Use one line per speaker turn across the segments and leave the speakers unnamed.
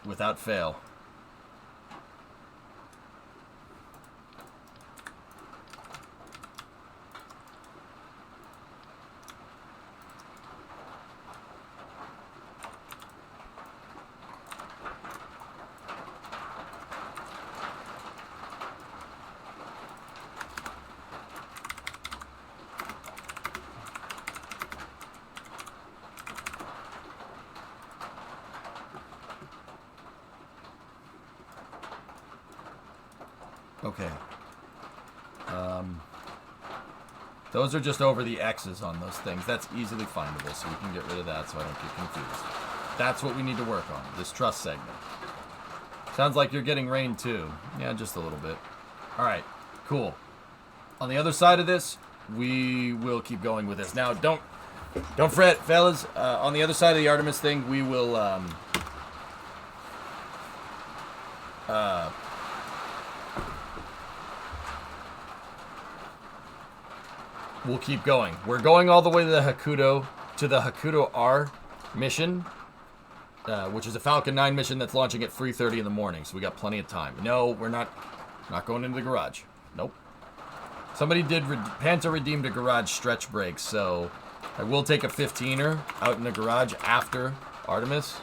without fail. Okay. Those are just over the X's on those things. That's easily findable, so we can get rid of that so I don't get confused. That's what we need to work on, this truss segment. Sounds like you're getting rain too. Yeah, just a little bit. All right, cool. On the other side of this, we will keep going with this. Now, don't fret, fellas. On the other side of the Artemis thing, we will... we'll keep going. We're going all the way to the Hakuto R mission, which is a Falcon 9 mission that's launching at 3:30 in the morning, so we got plenty of time. No, we're not going into the garage. Nope. Somebody did Panta redeemed a garage stretch break, so I will take a 15er out in the garage after Artemis,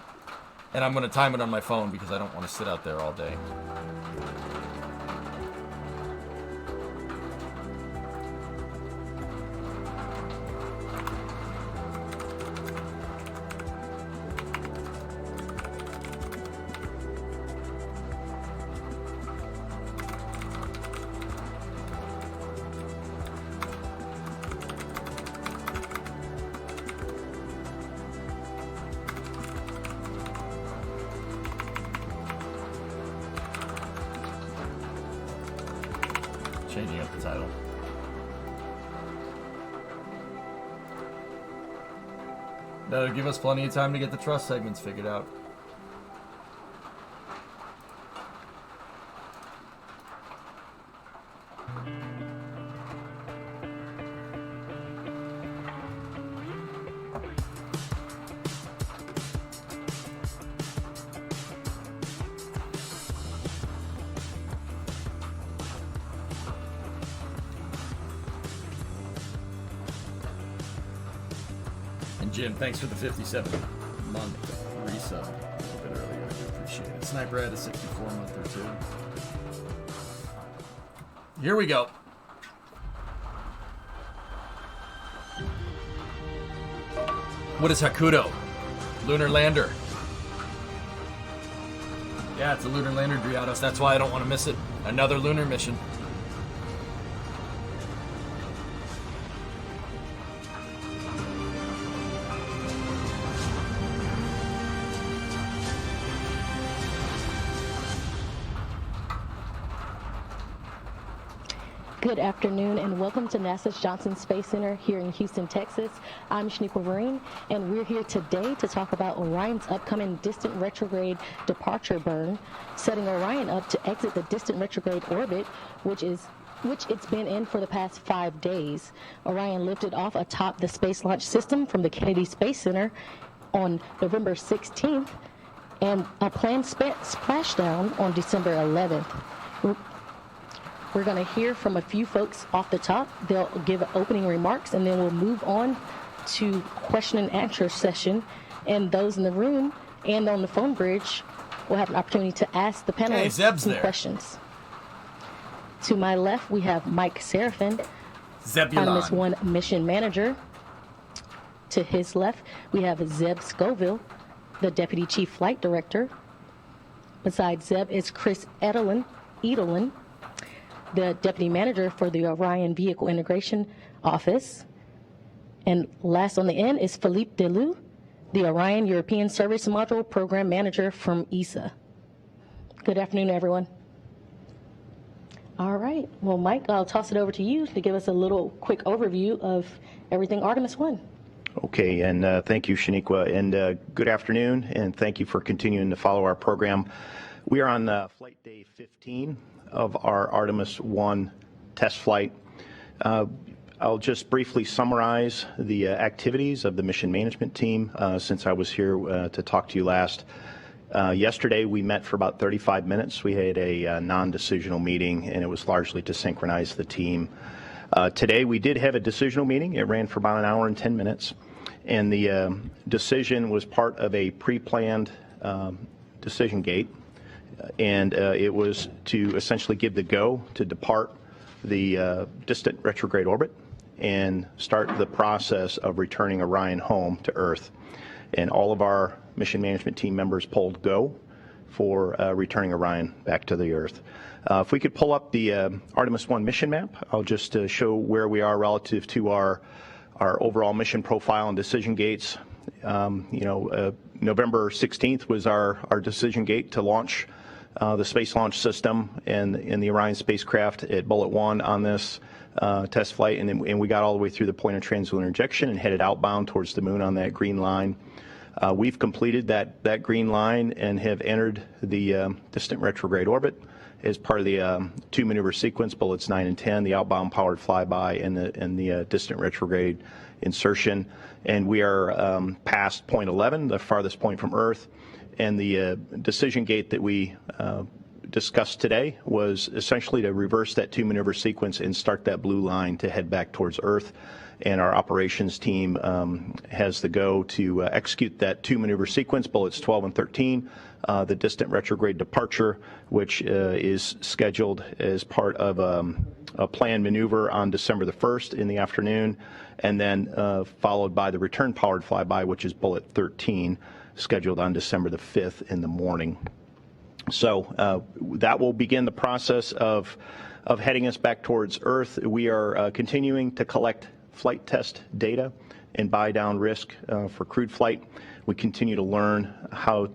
and I'm going to time it on my phone because I don't want to sit out there all day. Changing up the title. That'll give us plenty of time to get the truss segments figured out. Jim, thanks for the 57-month resub a little bit earlier. I do appreciate it. Sniper had a 64-month or two. Here we go. What is Hakuto? Lunar lander. Yeah, it's a lunar lander, Driados. That's why I don't want to miss it. Another lunar mission.
Good afternoon and welcome to NASA's Johnson Space Center here in Houston, Texas. I'm Shaniqua Marine and we're here today to talk about Orion's upcoming distant retrograde departure burn, setting Orion up to exit the distant retrograde orbit, which it's been in for the past 5 days. Orion lifted off atop the Space Launch System from the Kennedy Space Center on November 16th and a planned splashdown on December 11th. We're going to hear from a few folks off the top. They'll give opening remarks, and then we'll move on to question and answer session. And those in the room and on the phone bridge will have an opportunity to ask the panelists some questions. To my left, we have Mike Serafin, Artemis I mission manager. To his left, we have Zeb Scoville, the deputy chief flight director. Beside Zeb is Chris Edelin, the deputy manager for the Orion Vehicle Integration Office. And last on the end is Philippe Delou, the Orion European Service Module Program Manager from ESA. Good afternoon, everyone. All right. Well, Mike, I'll toss it over to you to give us a little quick overview of everything Artemis I.
Okay, and thank you, Shaniqua, and good afternoon, and thank you for continuing to follow our program. We are on flight day 15 of our Artemis I test flight. I'll just briefly summarize the activities of the mission management team since I was here to talk to you last. Yesterday, we met for about 35 minutes. We had a non-decisional meeting, and it was largely to synchronize the team. Today, we did have a decisional meeting. It ran for about an hour and 10 minutes, and the decision was part of a pre-planned decision gate, and it was to essentially give the go to depart the distant retrograde orbit and start the process of returning Orion home to Earth. And all of our mission management team members polled go for returning Orion back to the Earth. If we could pull up the Artemis I mission map, I'll just show where we are relative to our overall mission profile and decision gates. November 16th was our decision gate to launch the Space Launch System and the Orion spacecraft at Bullet 1 on this test flight, and we got all the way through the point of translunar injection and headed outbound towards the moon on that green line. We've completed that green line and have entered the distant retrograde orbit as part of the two maneuver sequence, bullets 9 and 10, the outbound powered flyby and the distant retrograde insertion. And we are past point 11, the farthest point from Earth. And the decision gate that we discussed today was essentially to reverse that two maneuver sequence and start that blue line to head back towards Earth. And our operations team has the go to execute that two maneuver sequence, bullets 12 and 13, the distant retrograde departure, which is scheduled as part of a planned maneuver on December the 1st in the afternoon, and then followed by the return powered flyby, which is bullet 13, scheduled on December the 5th in the morning. So that will begin the process of heading us back towards Earth. We are continuing to collect flight test data and buy down risk for crewed flight. We continue to learn how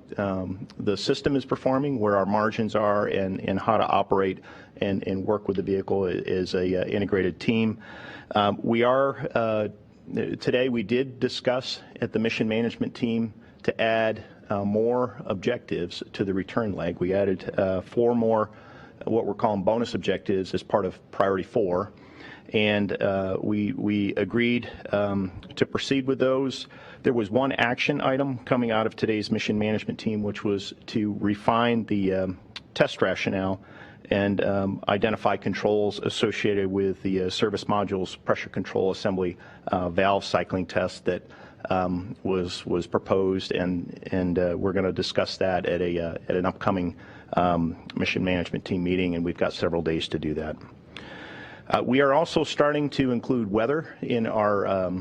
the system is performing, where our margins are, and how to operate and work with the vehicle as a integrated team. Today we did discuss at the mission management team to add more objectives to the return leg. We added 4 more what we're calling bonus objectives as part of priority 4. And we agreed to proceed with those. There was one action item coming out of today's mission management team, which was to refine the test rationale and identify controls associated with the service module's pressure control assembly valve cycling test that was proposed, and we're going to discuss that at an upcoming mission management team meeting, and we've got several days to do that. We are also starting to include weather in our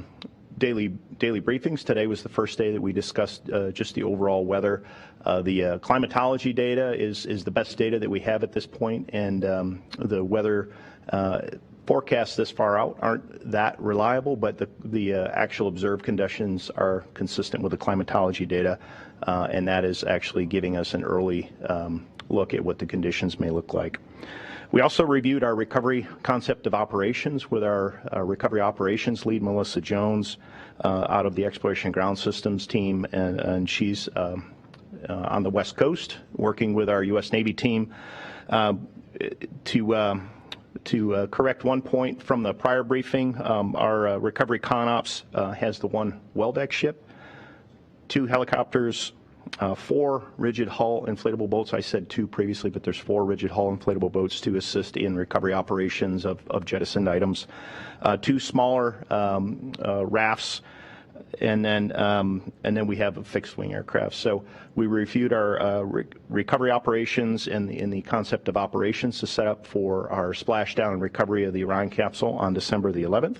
daily briefings. Today was the first day that we discussed just the overall weather. The climatology data is the best data that we have at this point, and the weather forecasts this far out aren't that reliable, but the actual observed conditions are consistent with the climatology data, and that is actually giving us an early look at what the conditions may look like. We also reviewed our recovery concept of operations with our recovery operations lead, Melissa Jones, out of the Exploration and Ground Systems team, and she's on the West Coast working with our U.S. Navy team to correct one point from the prior briefing. Our recovery ConOps has the one Weldeck ship, 2 helicopters, 4 rigid hull inflatable boats. I said 2 previously, but there's 4 rigid hull inflatable boats to assist in recovery operations of jettisoned items, 2 smaller rafts, and then we have a fixed wing aircraft. So we reviewed our recovery operations and the concept of operations to set up for our splashdown and recovery of the Orion capsule on December the 11th.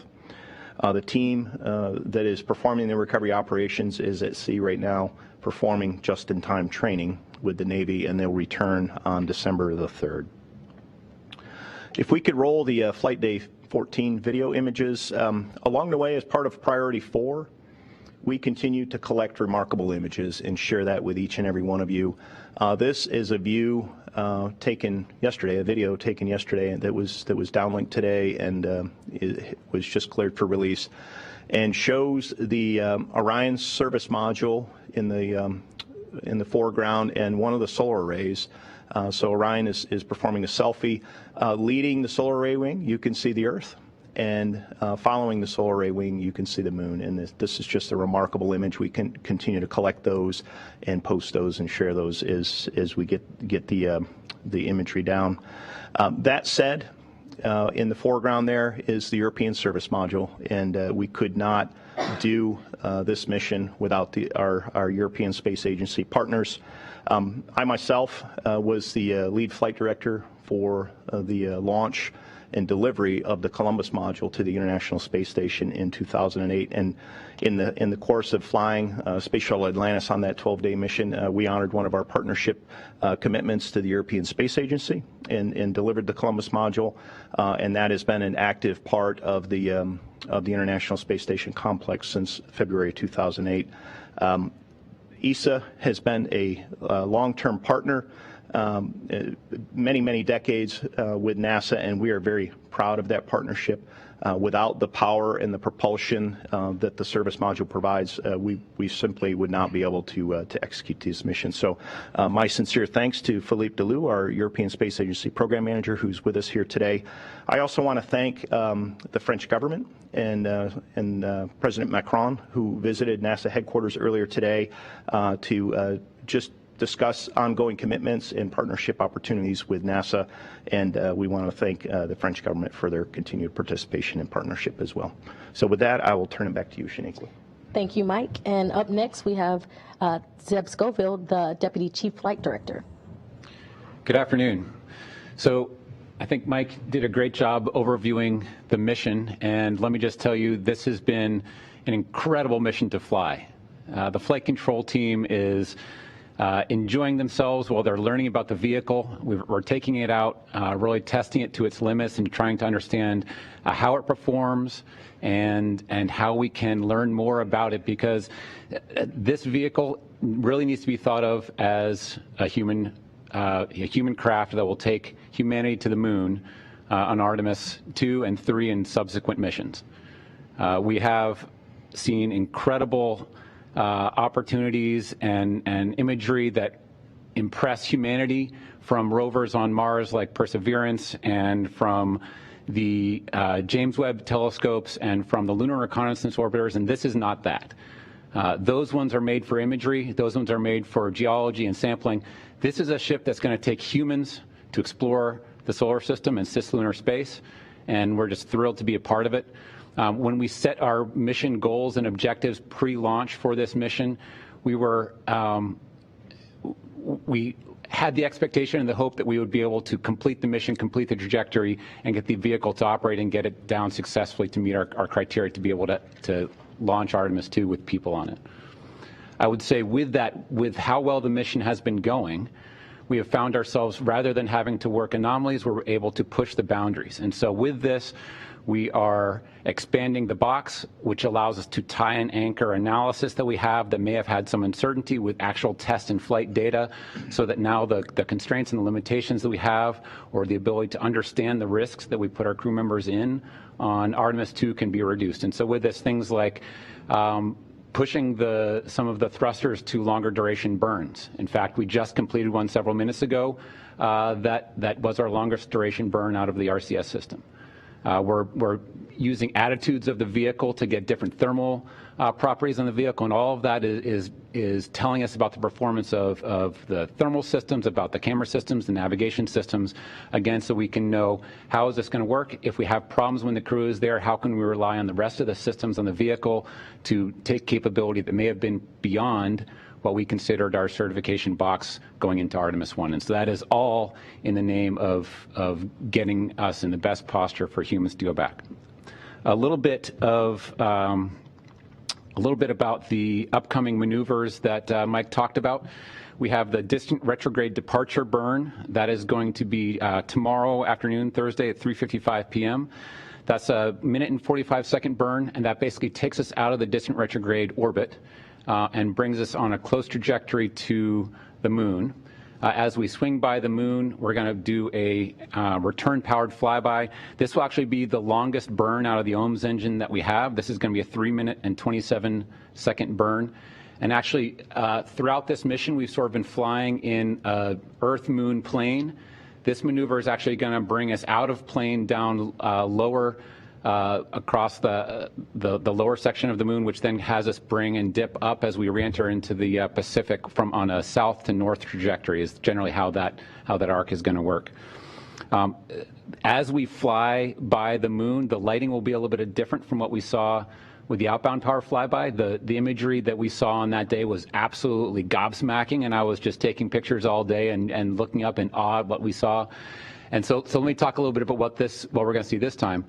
The team that is performing the recovery operations is at sea right now, performing just-in-time training with the Navy, and they'll return on December the 3rd. If we could roll the Flight Day 14 video images. Along the way, as part of Priority 4, we continue to collect remarkable images and share that with each and every one of you. This is a view taken yesterday, a video taken yesterday that was downlinked today, and it was just cleared for release, and shows the Orion service module in the foreground and one of the solar arrays. So Orion is performing a selfie. Leading the solar array wing, you can see the Earth, and following the solar array wing, you can see the moon. And this is just a remarkable image. We can continue to collect those and post those and share those as we get the imagery down. That said, in the foreground there is the European service module, and we could not do this mission without our European Space Agency partners. I myself was the lead flight director for the launch and delivery of the Columbus module to the International Space Station in 2008. And in the course of flying Space Shuttle Atlantis on that 12-day mission, we honored one of our partnership commitments to the European Space Agency and delivered the Columbus module. And that has been an active part of the International Space Station complex since February 2008. ESA has been a long-term partner, many decades with NASA, and we are very proud of that partnership. Without the power and the propulsion that the service module provides, we simply would not be able to execute these missions. So my sincere thanks to Philippe Delou, our European Space Agency Program Manager, who's with us here today. I also want to thank the French government and President Macron, who visited NASA headquarters earlier today to just discuss ongoing commitments and partnership opportunities with NASA, and we want to thank the French government for their continued participation and partnership as well. So with that, I will turn it back to you, Shaniqua.
Thank you, Mike. And up next, we have Zeb Schofield, the Deputy Chief Flight Director.
Good afternoon. So I think Mike did a great job overviewing the mission, and let me just tell you, this has been an incredible mission to fly. The flight control team is enjoying themselves while they're learning about the vehicle. We're taking it out, really testing it to its limits and trying to understand how it performs and how we can learn more about it, because this vehicle really needs to be thought of as a human craft that will take humanity to the moon on Artemis II and III and subsequent missions. We have seen incredible opportunities and imagery that impress humanity from rovers on Mars like Perseverance, and from the James Webb telescopes, and from the Lunar Reconnaissance Orbiters, and this is not that. Those ones are made for imagery. Those ones are made for geology and sampling. This is a ship that's going to take humans to explore the solar system and cislunar space, and we're just thrilled to be a part of it. When we set our mission goals and objectives pre-launch for this mission, we had the expectation and the hope that we would be able to complete the mission, complete the trajectory, and get the vehicle to operate and get it down successfully to meet our criteria to be able to launch Artemis II with people on it. I would say with how well the mission has been going, we have found ourselves, rather than having to work anomalies, we're able to push the boundaries. And so with this, we are expanding the box, which allows us to tie and anchor analysis that we have that may have had some uncertainty with actual test and flight data, so that now the constraints and the limitations that we have, or the ability to understand the risks that we put our crew members in on Artemis II, can be reduced. And so with this, things like pushing some of the thrusters to longer duration burns. In fact, we just completed one several minutes ago that was our longest duration burn out of the RCS system. We're using attitudes of the vehicle to get different thermal properties on the vehicle, and all of that is telling us about the performance of the thermal systems, about the camera systems, the navigation systems, again, so we can know how is this going to work. If we have problems when the crew is there, how can we rely on the rest of the systems on the vehicle to take capability that may have been beyond what we considered our certification box going into Artemis I. And so that is all in the name of getting us in the best posture for humans to go back. A little bit about the upcoming maneuvers that Mike talked about. We have the distant retrograde departure burn. That is going to be tomorrow afternoon, Thursday at 3:55 p.m. That's a minute and 45-second burn, and that basically takes us out of the distant retrograde orbit and brings us on a close trajectory to the moon. As we swing by the moon, we're going to do a return-powered flyby. This will actually be the longest burn out of the OMS engine that we have. This is going to be a 3-minute and 27-second burn. And actually, throughout this mission, we've sort of been flying in Earth-Moon plane. This maneuver is actually going to bring us out of plane down lower across the lower section of the moon, which then has us bring and dip up as we re-enter into the Pacific from on a south to north trajectory is generally how that arc is going to work. As we fly by the moon, the lighting will be a little bit different from what we saw with the outbound power flyby. The imagery that we saw on that day was absolutely gobsmacking, and I was just taking pictures all day and looking up in awe at what we saw. And so let me talk a little bit about what we're going to see this time.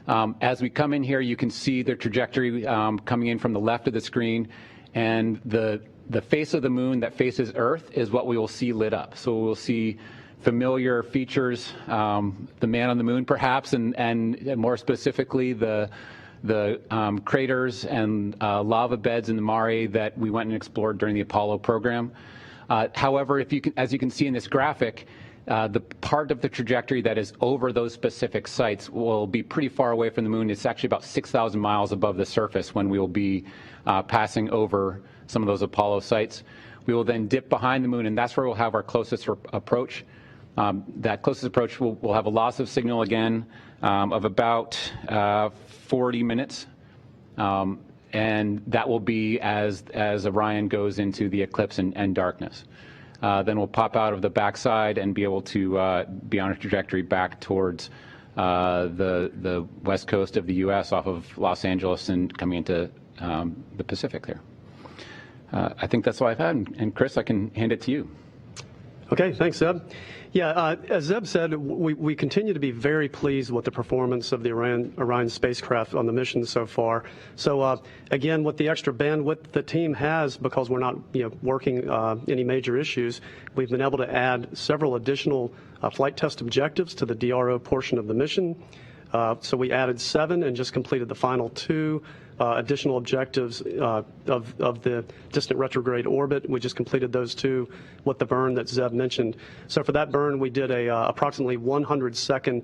As we come in here, you can see the trajectory coming in from the left of the screen, and the face of the moon that faces Earth is what we will see lit up. So we'll see familiar features, the man on the moon perhaps, and more specifically the craters and lava beds in the Mare that we went and explored during the Apollo program. However, as you can see in this graphic, the part of the trajectory that is over those specific sites will be pretty far away from the moon. It's actually about 6,000 miles above the surface when we will be passing over some of those Apollo sites. We will then dip behind the moon, and that's where we'll have our closest approach. That closest approach will have a loss of signal again of about 40 minutes, and that will be as Orion goes into the eclipse and darkness. Then we'll pop out of the backside and be able to be on a trajectory back towards the west coast of the U.S. off of Los Angeles and coming into the Pacific there. I think that's all I've had, and Chris, I can hand it to you.
Okay, thanks, Zeb. Yeah, as Zeb said, we continue to be very pleased with the performance of the Orion spacecraft on the mission so far. So again, with the extra bandwidth the team has, because we're not working any major issues, we've been able to add several additional flight test objectives to the DRO portion of the mission. So we added 7 and just completed the final 2 additional objectives of the distant retrograde orbit. We just completed those 2 with the burn that Zeb mentioned. So for that burn, we did a approximately 100-second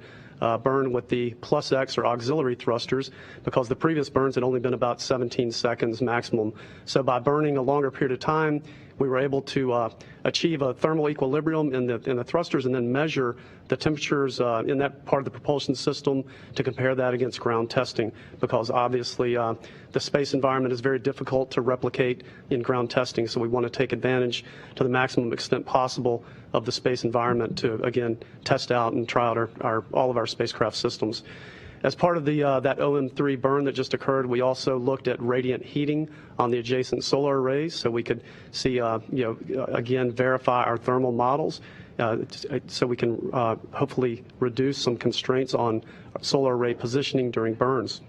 burn with the plus X or auxiliary thrusters, because the previous burns had only been about 17 seconds maximum. So by burning a longer period of time, we were able to achieve a thermal equilibrium in the thrusters and then measure the temperatures in that part of the propulsion system to compare that against ground testing, because obviously the space environment is very difficult to replicate in ground testing. So we want to take advantage to the maximum extent possible of the space environment to, again, test out and try out all of our spacecraft systems. As part of that OM3 burn that just occurred, we also looked at radiant heating on the adjacent solar arrays, so we could see, again, verify our thermal models, so we can hopefully reduce some constraints on solar array positioning during burns.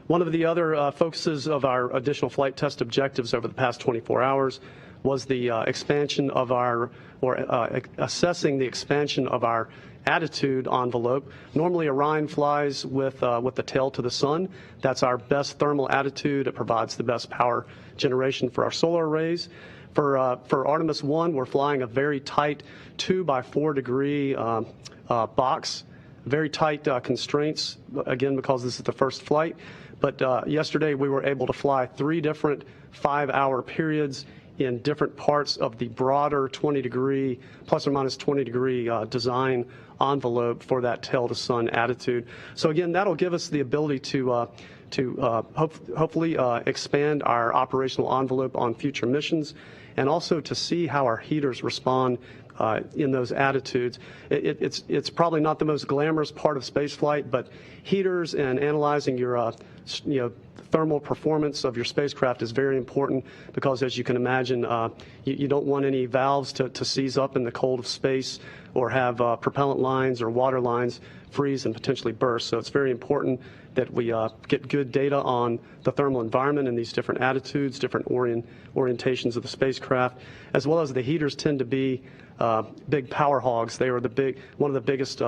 One of the other focuses of our additional flight test objectives over the past 24 hours was the expansion of assessing the expansion of our attitude envelope. Normally Orion flies with the tail to the sun. That's our best thermal attitude. It provides the best power generation for our solar arrays. For Artemis I, we're flying a very tight 2 by 4 degree box, very tight constraints, again, because this is the first flight. But yesterday we were able to fly 3 different 5-hour periods in different parts of the broader 20 degree, plus or minus 20 degree design envelope for that tail to sun attitude. So again, that'll give us the ability to hopefully expand our operational envelope on future missions, and also to see how our heaters respond in those attitudes. It's probably not the most glamorous part of spaceflight, but heaters and analyzing your thermal performance of your spacecraft is very important, because as you can imagine, you don't want any valves to seize up in the cold of space, or have propellant lines or water lines freeze and potentially burst. So it's very important that we get good data on the thermal environment in these different attitudes, different orientations of the spacecraft, as well as the heaters tend to be big power hogs. They are one of the biggest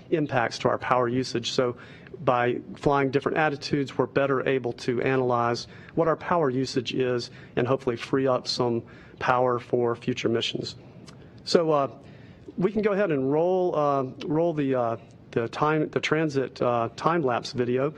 impacts to our power usage. So by flying different attitudes, we're better able to analyze what our power usage is and hopefully free up some power for future missions. So we can go ahead and roll the transit time-lapse video.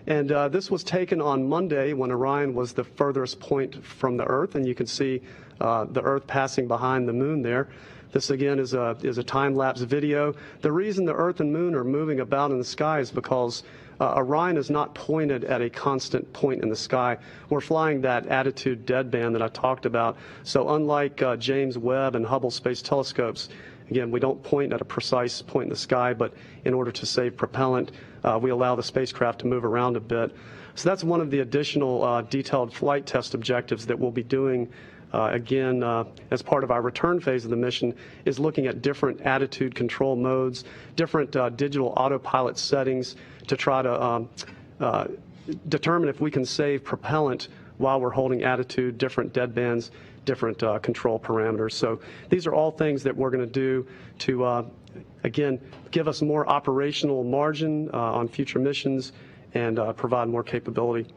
And this was taken on Monday when Orion was the furthest point from the Earth, and you can see the Earth passing behind the moon there. This again is a time-lapse video. The reason the Earth and moon are moving about in the sky is because Orion is not pointed at a constant point in the sky. We're flying that attitude deadband that I talked about. So unlike James Webb and Hubble Space Telescopes, again, we don't point at a precise point in the sky, but in order to save propellant, we allow the spacecraft to move around a bit. So that's one of the additional detailed flight test objectives that we'll be doing again, as part of our return phase of the mission, is looking at different attitude control modes, different digital autopilot settings to try to determine if we can save propellant while we're holding attitude, different deadbands, different control parameters. So these are all things that we're going to do to, again, give us more operational margin on future missions and provide more capability.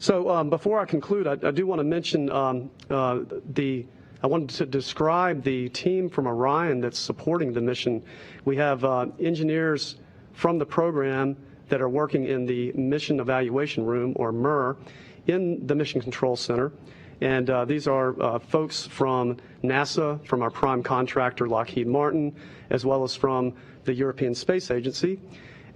So before I conclude, I do want to mention I wanted to describe the team from Orion that's supporting the mission. We have engineers from the program that are working in the Mission Evaluation Room, or MIR, in the Mission Control Center. And these are folks from NASA, from our prime contractor, Lockheed Martin, as well as from the European Space Agency.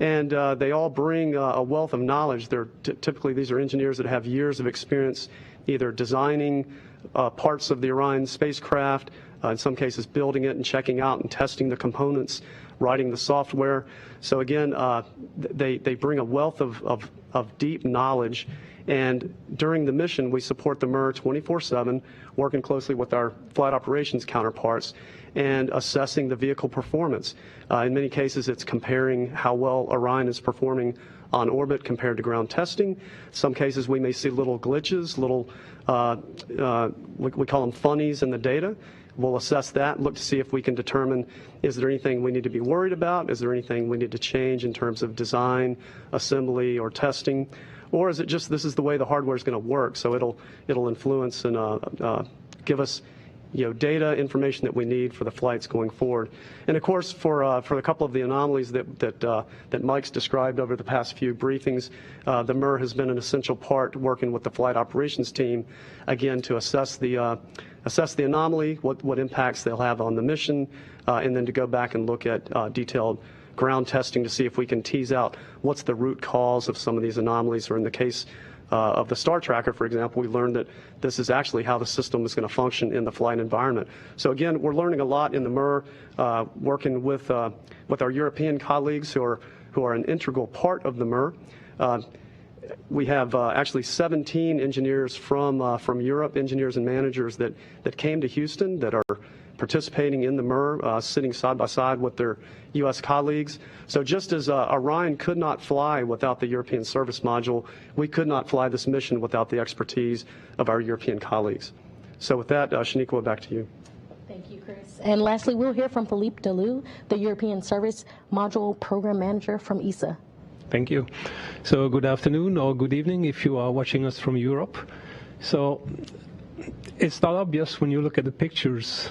And they all bring a wealth of knowledge. Typically, these are engineers that have years of experience either designing parts of the Orion spacecraft, in some cases building it and checking out and testing the components, writing the software. So again, they bring a wealth of deep knowledge. And during the mission, we support the MIR 24/7, working closely with our flight operations counterparts and assessing the vehicle performance. In many cases, it's comparing how well Orion is performing on orbit compared to ground testing. Some cases, we may see little glitches, little, we call them funnies in the data. We'll assess that, look to see if we can determine, is there anything we need to be worried about? Is there anything we need to change in terms of design, assembly, or testing? Or is it just this is the way the hardware is going to work, so it'll influence and give us data, information that we need for the flights going forward. And of course, for a couple of the anomalies that Mike's described over the past few briefings, the MIR has been an essential part working with the flight operations team, again, to assess the anomaly, what impacts they'll have on the mission, and then to go back and look at detailed ground testing to see if we can tease out what's the root cause of some of these anomalies, or in the case of the Star Tracker, for example, we learned that this is actually how the system is going to function in the flight environment. So again, we're learning a lot in the MIR, working with our European colleagues who are an integral part of the MIR. We have actually 17 engineers from Europe, engineers and managers that came to Houston that are participating in the MIR, sitting side by side with their U.S. colleagues. So just as Orion could not fly without the European Service Module, we could not fly this mission without the expertise of our European colleagues. So with that, Shaniqua, back to you.
Thank you, Chris. And lastly, we'll hear from Philippe Delou, the European Service Module Program Manager from ESA.
Thank you. So good afternoon or good evening if you are watching us from Europe. So it's not obvious when you look at the pictures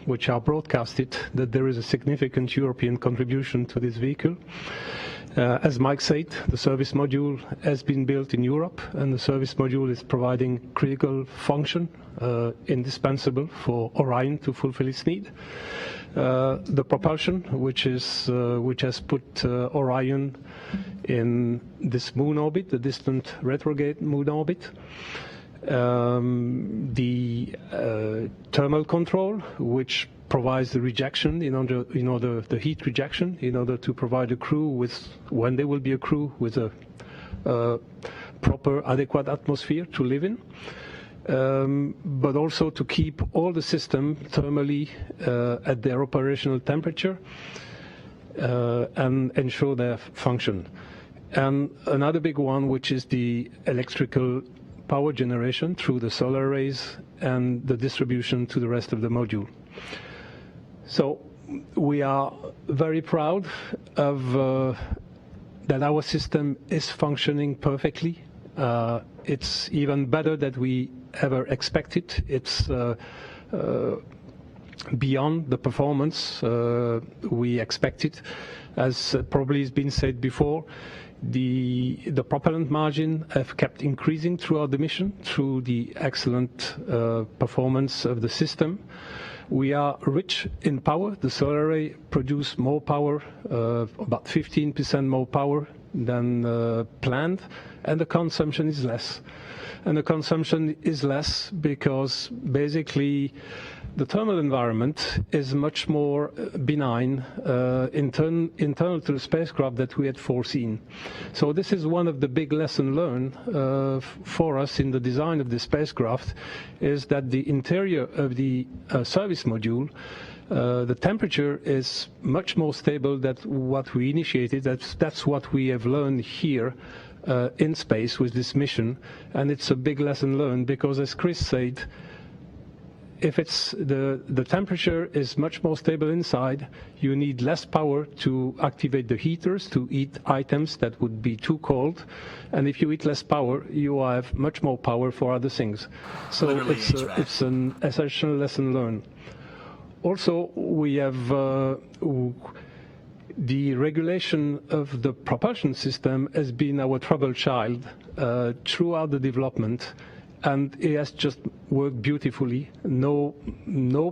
which are broadcasted that there is a significant European contribution to this vehicle. As Mike said, the service module has been built in Europe, and the service module is providing critical function, indispensable for Orion to fulfill its need. The propulsion, which has put Orion in this moon orbit, the distant retrograde moon orbit. The thermal control, which provides the rejection the heat rejection, in order to provide a crew with, when there will be a crew, with a proper, adequate atmosphere to live in. But also to keep all the system thermally at their operational temperature and ensure their function. And another big one, which is the electrical power generation through the solar arrays and the distribution to the rest of the module. So we are very proud of that our system is functioning perfectly. It's even better than we ever expected. It's beyond the performance we expected. As probably has been said before, the propellant margin have kept increasing throughout the mission through the excellent performance of the system. We are rich in power. The solar array produces more power, about 15% more power than planned, and the consumption is less. And the consumption is less because basically the thermal environment is much more benign internal to the spacecraft that we had foreseen. So this is one of the big lessons learned for us in the design of the spacecraft, is that the interior of the service module, the temperature is much more stable than what we initiated. That's what we have learned here in space with this mission, and it's a big lesson learned because, as Chris said, if it's the temperature is much more stable inside, you need less power to activate the heaters to heat items that would be too cold, and if you eat less power, you have much more power for other things. So it's an essential lesson learned. Also, we have the regulation of the propulsion system has been our trouble child throughout the development, and it has just worked beautifully. No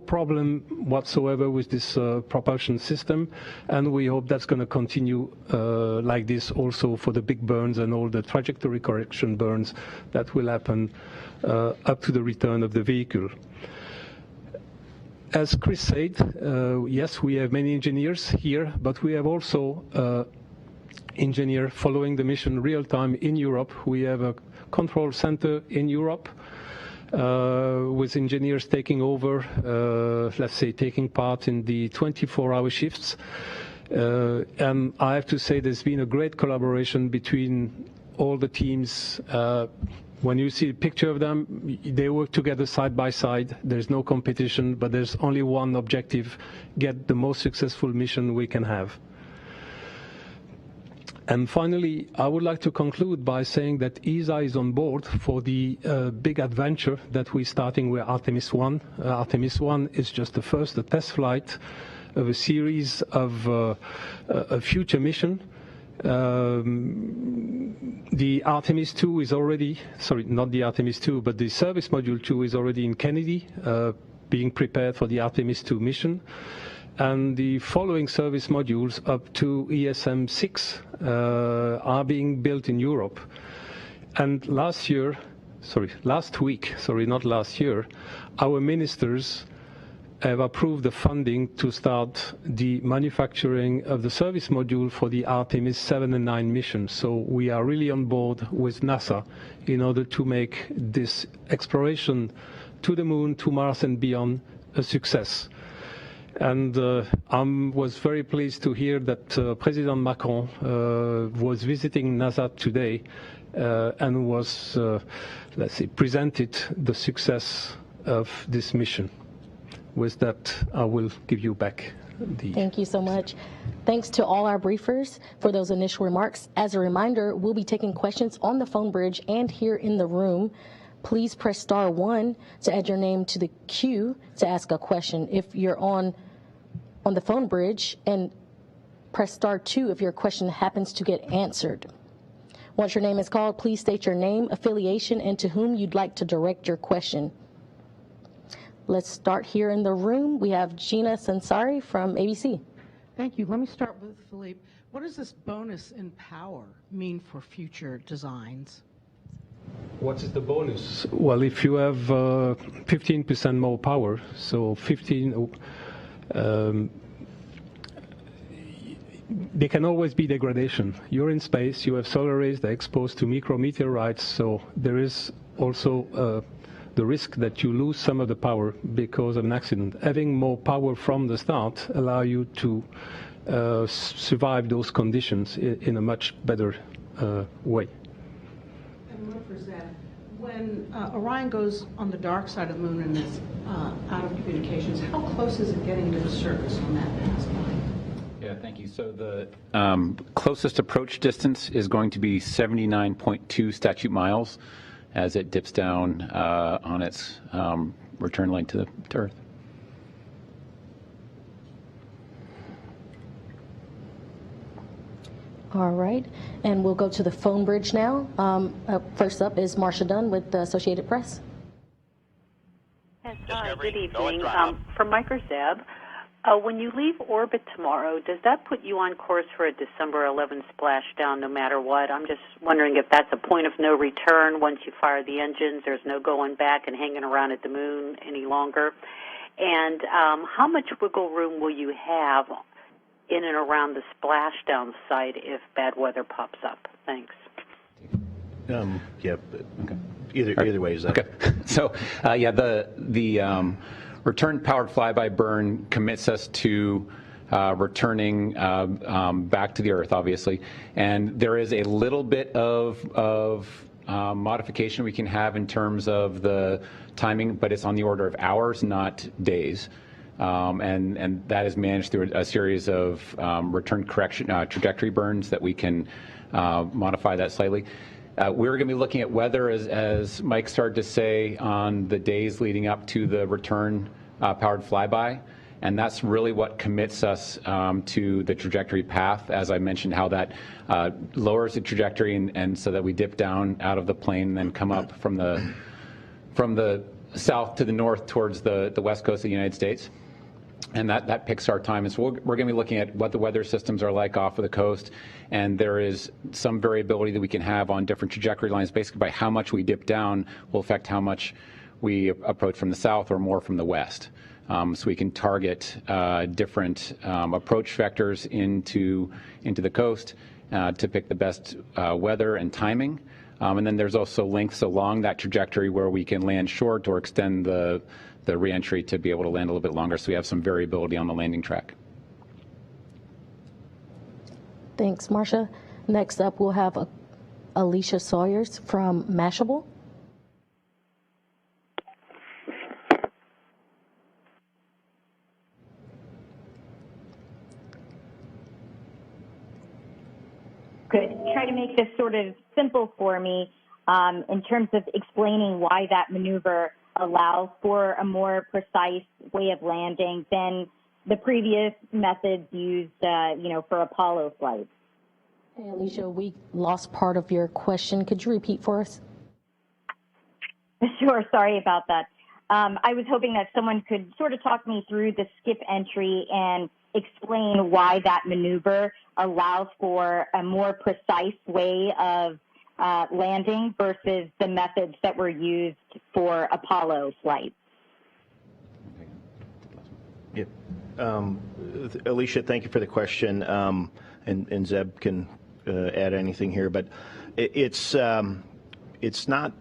problem whatsoever with this propulsion system, and we hope that's going to continue like this also for the big burns and all the trajectory correction burns that will happen up to the return of the vehicle. As Chris said, yes, we have many engineers here, but we have also engineers following the mission real-time in Europe. We have a control center in Europe with engineers taking over, let's say, taking part in the 24-hour shifts. And I have to say there's been a great collaboration between all the teams. When you see a picture of them, they work together side by side. There's no competition, but there's only one objective: get the most successful mission we can have. And finally, I would like to conclude by saying that ESA is on board for the big adventure that we're starting with Artemis I. Artemis I is just the first, the test flight of a series of a future mission. The Artemis II is already, sorry, not the Artemis II, but the service module 2 is already in Kennedy, being prepared for the Artemis II mission. And the following service modules up to ESM 6 are being built in Europe. And last week, our ministers have approved the funding to start the manufacturing of the service module for the Artemis 7 and 9 missions. So we are really on board with NASA in order to make this exploration to the moon, to Mars and beyond a success. And I was very pleased to hear that President Macron was visiting NASA today and was, let's say, presented the success of this mission. With that, I will give you back the...
Thank you so much. Thanks to all our briefers for those initial remarks. As a reminder, we'll be taking questions on the phone bridge and here in the room. Please press *1 to add your name to the queue to ask a question if you're on the phone bridge, and press *2 if your question happens to get answered. Once your name is called, please state your name, affiliation, and to whom you'd like to direct your question. Let's start here in the room. We have Gina Sansari from ABC.
Thank you. Let me start with Philippe. What does this bonus in power mean for future designs?
What is the bonus? Well, if you have 15% more power, so 15, there can always be degradation. You're in space, you have solar rays, they're exposed to micrometeorites, so there is also the risk that you lose some of the power because of an accident. Having more power from the start allow you to survive those conditions in a much better way.
And one for Zed. When Orion goes on the dark side of the moon and is out of communications, how close is it getting to the surface on that pass line?
Yeah, thank you. So the closest approach distance is going to be 79.2 statute miles as it dips down on its return leg to Earth.
All right, and we'll go to the phone bridge now. First up is Marcia Dunn with the Associated Press.
Yes, good evening. From Mike or Zeb, When you leave orbit tomorrow, does that put you on course for a December 11 splashdown no matter what? I'm just wondering if that's a point of no return once you fire the engines. There's no going back and hanging around at the moon any longer. And how much wiggle room will you have in and around the splashdown site if bad weather pops up? Thanks.
Yeah. Okay. Either way, is that
okay? So the return powered flyby burn commits us to returning back to the Earth, obviously, and there is a little bit of modification we can have in terms of the timing, but it's on the order of hours, not days. And that is managed through a series of return correction trajectory burns that we can modify that slightly. We're going to be looking at weather, as Mike started to say, on the days leading up to the return powered flyby, and that's really what commits us to the trajectory path. As I mentioned, how that lowers the trajectory, and so that we dip down out of the plane and then come up from the south to the north towards the west coast of the United States. And that picks our time. And so we're going to be looking at what the weather systems are like off of the coast. And there is some variability that we can have on different trajectory lines. Basically, by how much we dip down will affect how much we approach from the south or more from the west. So we can target different approach vectors into the coast to pick the best weather and timing. And then there's also lengths along that trajectory where we can land short or extend the reentry to be able to land a little bit longer, so we have some variability on the landing track.
Thanks, Marcia. Next up, we'll have Alicia Sawyers from Mashable.
Good. Try to make this sort of simple for me in terms of explaining why that maneuver allows for a more precise way of landing than the previous methods used, for Apollo flights.
Hey, Alicia, we lost part of your question. Could you repeat for us?
Sure. Sorry about that. I was hoping that someone could sort of talk me through the skip entry and explain why that maneuver allows for a more precise way of landing versus the methods that were used for Apollo flights.
Yep. Alicia, thank you for the question, and Zeb can add anything here, but it's not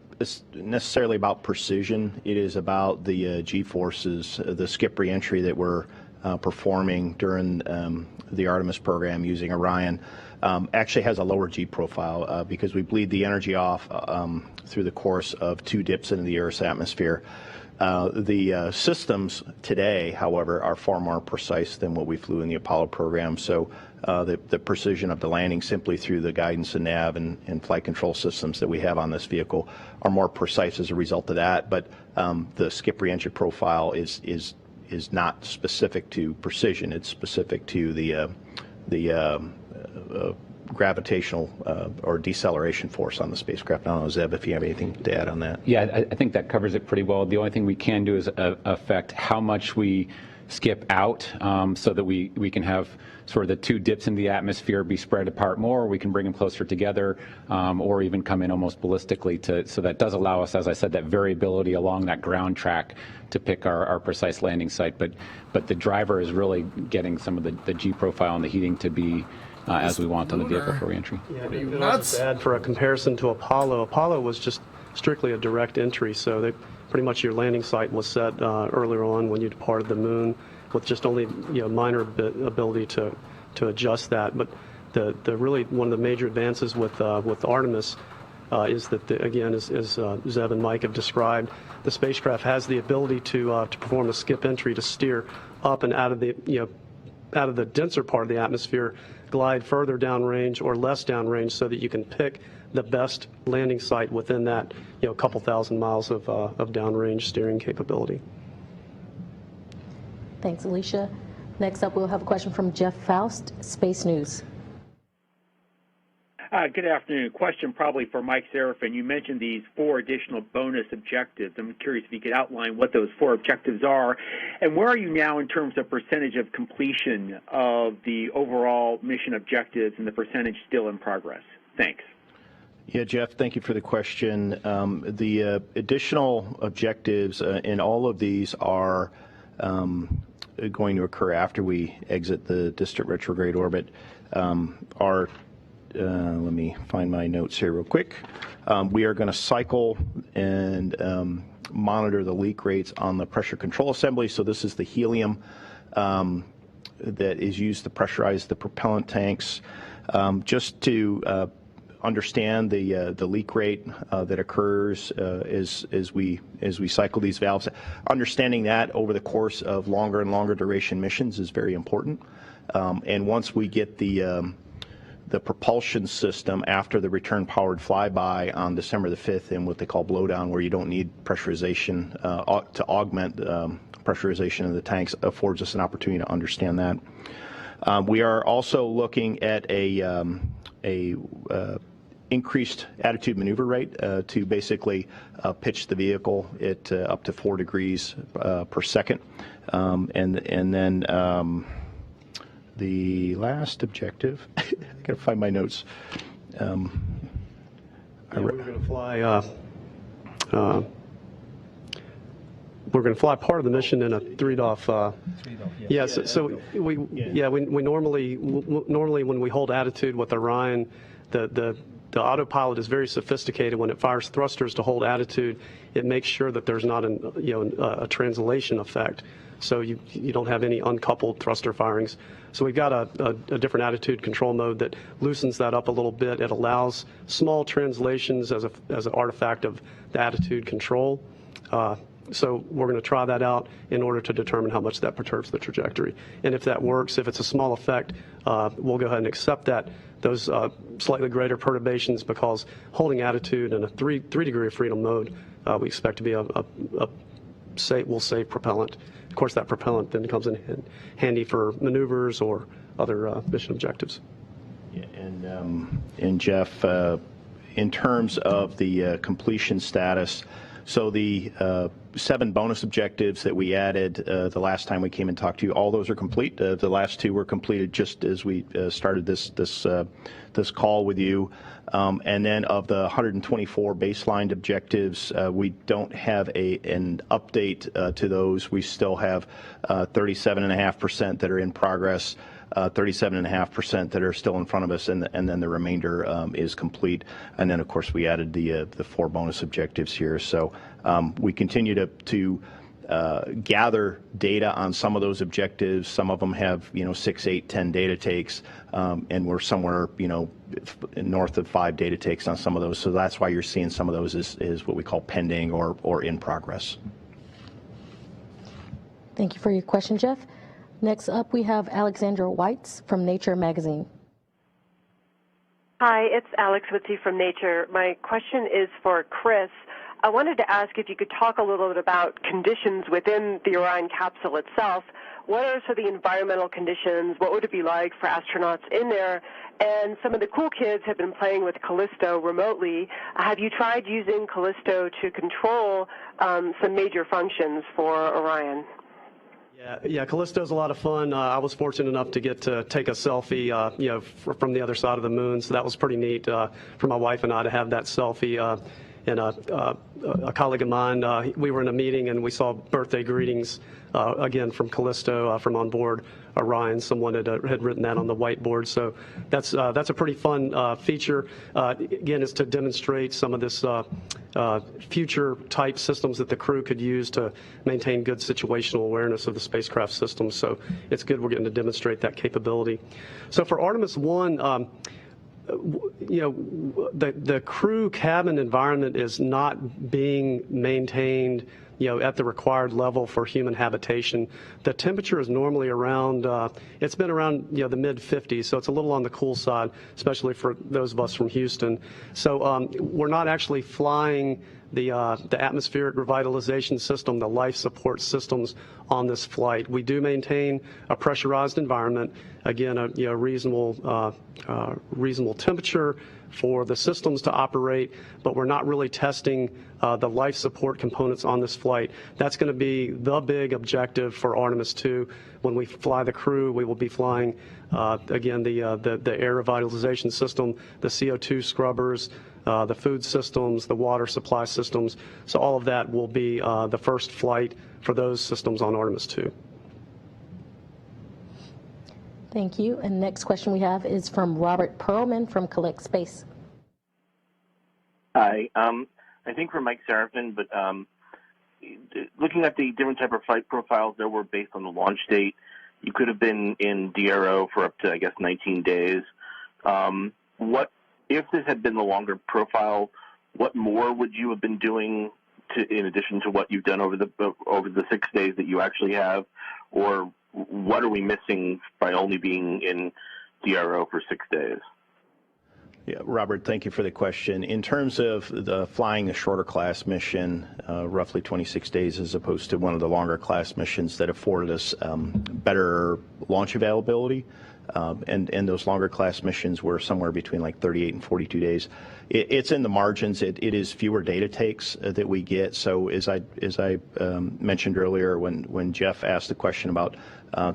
necessarily about precision. It is about the G-forces, the skip reentry that we're performing during the Artemis program using Orion. Actually has a lower G profile because we bleed the energy off through the course of 2 dips into the Earth's atmosphere. The systems today, however, are far more precise than what we flew in the Apollo program. So the precision of the landing simply through the guidance and nav and flight control systems that we have on this vehicle are more precise as a result of that. But the skip reentry profile is not specific to precision. It's specific to the gravitational or deceleration force on the spacecraft. I don't know, Zeb, if you have anything to add on that.
Yeah, I think that covers it pretty well. The only thing we can do is affect how much we skip out so that we can have sort of the 2 dips in the atmosphere be spread apart more, or we can bring them closer together, or even come in almost ballistically. So that does allow us, as I said, that variability along that ground track to pick our precise landing site. But the driver is really getting some of the G profile and the heating to be as we want on the vehicle for reentry.
Yeah, and I'll just add, for a comparison to Apollo was just strictly a direct entry, so pretty much your landing site was set earlier on when you departed the moon, with just only minor ability to adjust that. But the really one of the major advances with Artemis is that again, as Zeb and Mike have described, the spacecraft has the ability to perform a skip entry to steer up and out of the denser part of the atmosphere, glide further downrange or less downrange, so that you can pick the best landing site within that couple thousand miles of downrange steering capability.
Thanks, Alicia. Next up, we'll have a question from Jeff Faust, Space News.
Good afternoon. Question probably for Mike Serafin. You mentioned these 4 additional bonus objectives. I'm curious if you could outline what those 4 objectives are, and where are you now in terms of percentage of completion of the overall mission objectives and the percentage still in progress? Thanks.
Yeah, Jeff, thank you for the question. The additional objectives in all of these are going to occur after we exit the distant retrograde orbit. Let me find my notes here real quick. We are going to cycle and monitor the leak rates on the pressure control assembly. So this is the helium that is used to pressurize the propellant tanks. Just to understand the leak rate that occurs as we cycle these valves. Understanding that over the course of longer and longer duration missions is very important. And once we get the propulsion system after the return powered flyby on December the 5th in what they call blowdown, where you don't need pressurization to augment pressurization of the tanks, affords us an opportunity to understand that. We are also looking at a increased attitude maneuver rate to basically pitch the vehicle at up to 4 degrees per second. And then the last objective, I gotta find my notes.
We're going to fly. We're going to fly part of the mission in a 3-DOF. Yes. So we normally when we hold attitude with Orion, the autopilot is very sophisticated. When it fires thrusters to hold attitude, it makes sure that there's not a translation effect. So you don't have any uncoupled thruster firings. So we've got a different attitude control mode that loosens that up a little bit. It allows small translations as an artifact of the attitude control. So we're going to try that out in order to determine how much that perturbs the trajectory. And if that works, if it's a small effect, we'll go ahead and accept those slightly greater perturbations, because holding attitude in a 3 degree of freedom mode, we expect to be will save propellant. Of course, that propellant then comes in handy for maneuvers or other mission objectives.
Yeah, and Jeff, in terms of the completion status, so the 7 bonus objectives that we added the last time we came and talked to you, all those are complete. The last 2 were completed just as we started this call with you. And then of the 124 baseline objectives, we don't have an update to those. We still have 37.5% that are in progress, 37.5% that are still in front of us, and then the remainder is complete. And then, of course, we added the 4 bonus objectives here. So we continue to gather data on some of those objectives. Some of them have 6, 8, 10 data takes, and we're somewhere north of 5 data takes on some of those. So that's why you're seeing some of those is what we call pending or in progress.
Thank you for your question, Jeff. Next up, we have Alexandra Weitz from Nature magazine.
Hi, it's Alex Witze from Nature. My question is for Chris. I wanted to ask if you could talk a little bit about conditions within the Orion capsule itself. What are some of the environmental conditions? What would it be like for astronauts in there? And some of the cool kids have been playing with Callisto remotely. Have you tried using Callisto to control some major functions for Orion?
Yeah, Callisto's a lot of fun. I was fortunate enough to get to take a selfie, from the other side of the moon. So that was pretty neat for my wife and I to have that selfie. And a colleague of mine, we were in a meeting and we saw birthday greetings again from Callisto from on board Orion. Someone had written that on the whiteboard. So that's a pretty fun feature. Again, is to demonstrate some of this future type systems that the crew could use to maintain good situational awareness of the spacecraft system. So it's good we're getting to demonstrate that capability. So for Artemis I, the crew cabin environment is not being maintained, at the required level for human habitation. The temperature is normally around, it's been around, the mid-50s, so it's a little on the cool side, especially for those of us from Houston. So we're not actually flying the atmospheric revitalization system, the life support systems on this flight. We do maintain a pressurized environment, again, a reasonable temperature for the systems to operate, but we're not really testing the life support components on this flight. That's going to be the big objective for Artemis II. When we fly the crew, we will be flying, again, the air revitalization system, the CO2 scrubbers, the food systems, the water supply systems. So all of that will be the first flight for those systems on Artemis II.
Thank you. And next question we have is from Robert Perlman from Collect Space.
Hi. I think for Mike Serafin, but looking at the different type of flight profiles that were based on the launch date, you could have been in DRO for up to, I guess, 19 days. What if this had been the longer profile? What more would you have been doing in addition to what you've done over the 6 days that you actually have, or what are we missing by only being in DRO for 6 days?
Yeah, Robert, thank you for the question. In terms of the flying a shorter class mission, roughly 26 days, as opposed to one of the longer class missions that afforded us better launch availability, and those longer class missions were somewhere between like 38 and 42 days. It's in the margins. It is fewer data takes that we get. So as I mentioned earlier, when Jeff asked the question about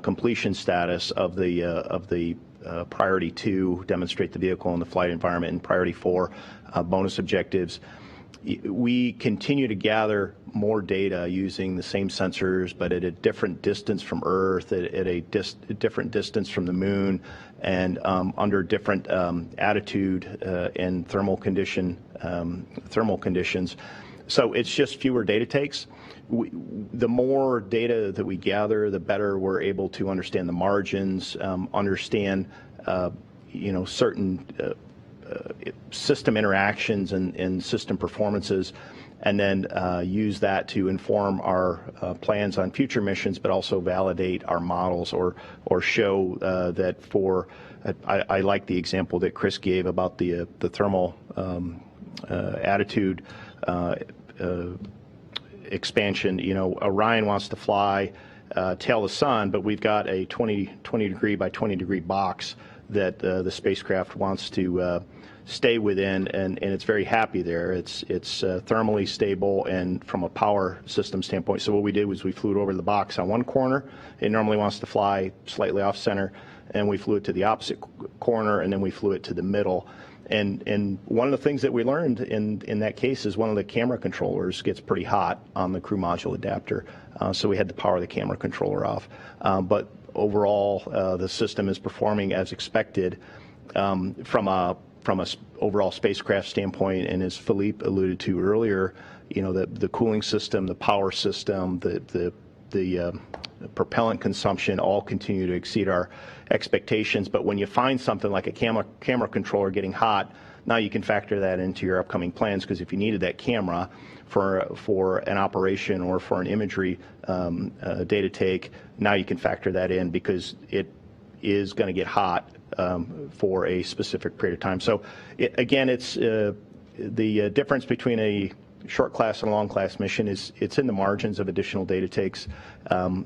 completion status of the priority 2, demonstrate the vehicle in the flight environment, and priority 4, bonus objectives, we continue to gather more data using the same sensors, but at a different distance from Earth, at a different distance from the Moon, and under different attitude and thermal conditions. So it's just fewer data takes. The more data that we gather, the better we're able to understand the margins, understand certain system interactions and system performances, and then use that to inform our plans on future missions, but also validate our models or show that for, I like the example that Chris gave about the thermal attitude expansion. Orion wants to fly tail the sun, but we've got a 20 degree by 20 degree box that the spacecraft wants to stay within, and it's very happy there. It's thermally stable and from a power system standpoint. So what we did was we flew it over the box on one corner. It normally wants to fly slightly off center, and we flew it to the opposite corner, and then we flew it to the middle. And one of the things that we learned in that case is one of the camera controllers gets pretty hot on the crew module adapter, so we had to power the camera controller off. But overall, the system is performing as expected from a overall spacecraft standpoint. And as Philippe alluded to earlier, the cooling system, the power system, the propellant consumption all continue to exceed our expectations. But when you find something like a camera controller getting hot, now you can factor that into your upcoming plans, because if you needed that camera for an operation or for an imagery data take, now you can factor that in because it is going to get hot for a specific period of time. So again, it's the difference between a short class and a long class mission it's in the margins of additional data takes.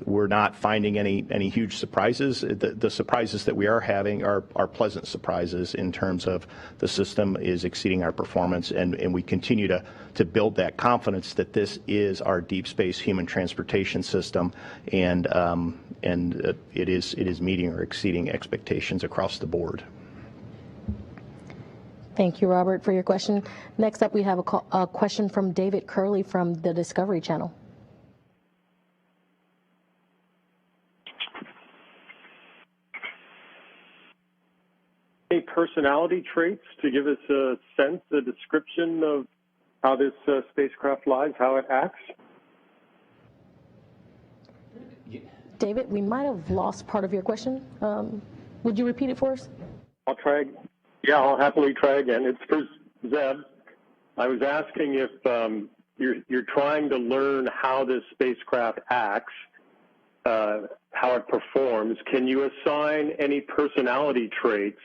We're not finding any huge surprises. The surprises that we are having are pleasant surprises in terms of the system is exceeding our performance, and we continue to build that confidence that this is our deep space human transportation system, and it is meeting or exceeding expectations across the board.
Thank you, Robert, for your question. Next up, we have a question from David Curley from the Discovery Channel.
Any personality traits to give us a sense, a description of how this spacecraft flies, how it acts?
David, we might have lost part of your question. Would you repeat it for us?
I'll try. Yeah, I'll happily try again. It's for Zeb. I was asking if you're trying to learn how this spacecraft acts, how it performs. Can you assign any personality traits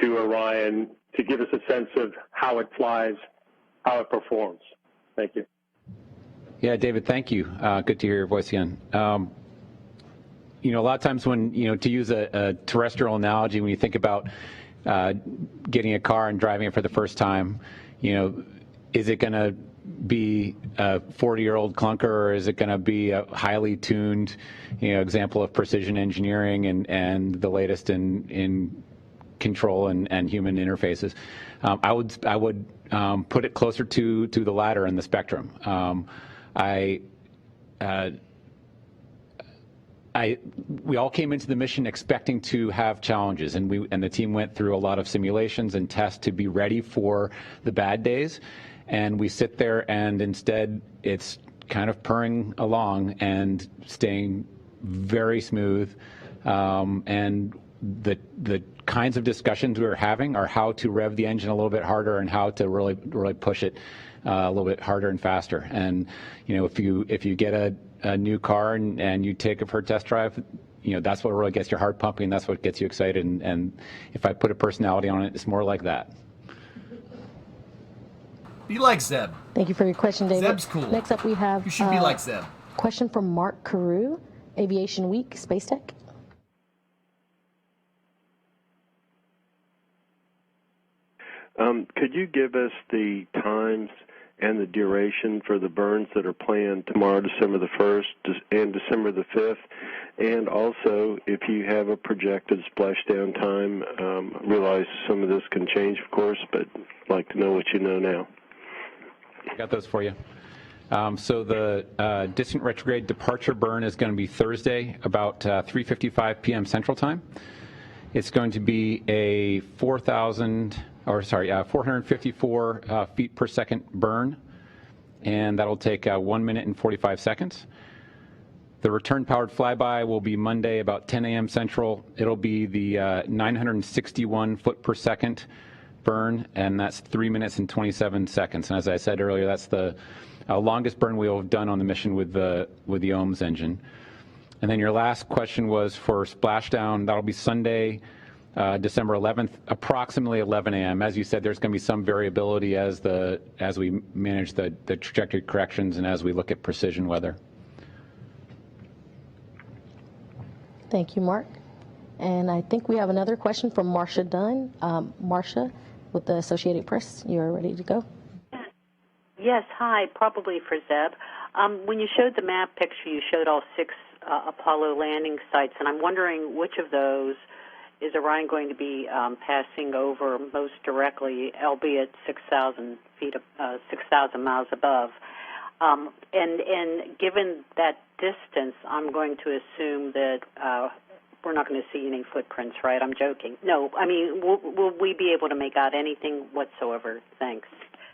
to Orion to give us a sense of how it flies, how it performs? Thank you.
Yeah, David, thank you. Good to hear your voice again. A lot of times when, to use a terrestrial analogy, when you think about getting a car and driving it for the first time, is it going to be a 40-year-old clunker, or is it going to be a highly tuned, example of precision engineering and the latest in control and human interfaces? I would put it closer to the latter in the spectrum. We all came into the mission expecting to have challenges, and the team went through a lot of simulations and tests to be ready for the bad days. And we sit there, and instead it's kind of purring along and staying very smooth. And the kinds of discussions we're having are how to rev the engine a little bit harder and how to really push it a little bit harder and faster. And if you get a new car and you take it for a test drive, that's what really gets your heart pumping. That's what gets you excited. And if I put a personality on it, it's more like that.
Be like Zeb.
Thank you for your question, David.
Zeb's cool.
Next up, we have
You should be like Zeb.
Question from Mark Carew, Aviation Week, Space Tech.
Could you give us the times and the duration for the burns that are planned tomorrow, December the 1st and December the 5th? And also, if you have a projected splashdown time, realize some of this can change, of course, but I'd like to know what you know now.
I got those for you. So the distant retrograde departure burn is going to be Thursday, about 3:55 p.m. Central Time. It's going to be a 454 feet per second burn, and that'll take 1 minute and 45 seconds. The return powered flyby will be Monday about 10 a.m. Central. It'll be the 961 foot per second burn, and that's 3 minutes and 27 seconds. And as I said earlier, that's the longest burn we'll have done on the mission with the OMS engine. And then your last question was for splashdown. That'll be Sunday, December 11th, approximately 11 a.m. As you said, there's going to be some variability as we manage the trajectory corrections and as we look at precision weather.
Thank you, Mark. And I think we have another question from Marcia Dunn. Marcia, with the Associated Press, you're ready to go.
Yes, hi, probably for Zeb. When you showed the map picture, you showed all 6 Apollo landing sites, and I'm wondering which of those is Orion going to be passing over most directly, albeit 6,000 miles above. And given that distance, I'm going to assume that we're not going to see any footprints, right? I'm joking. No, I mean, will we be able to make out anything whatsoever? Thanks.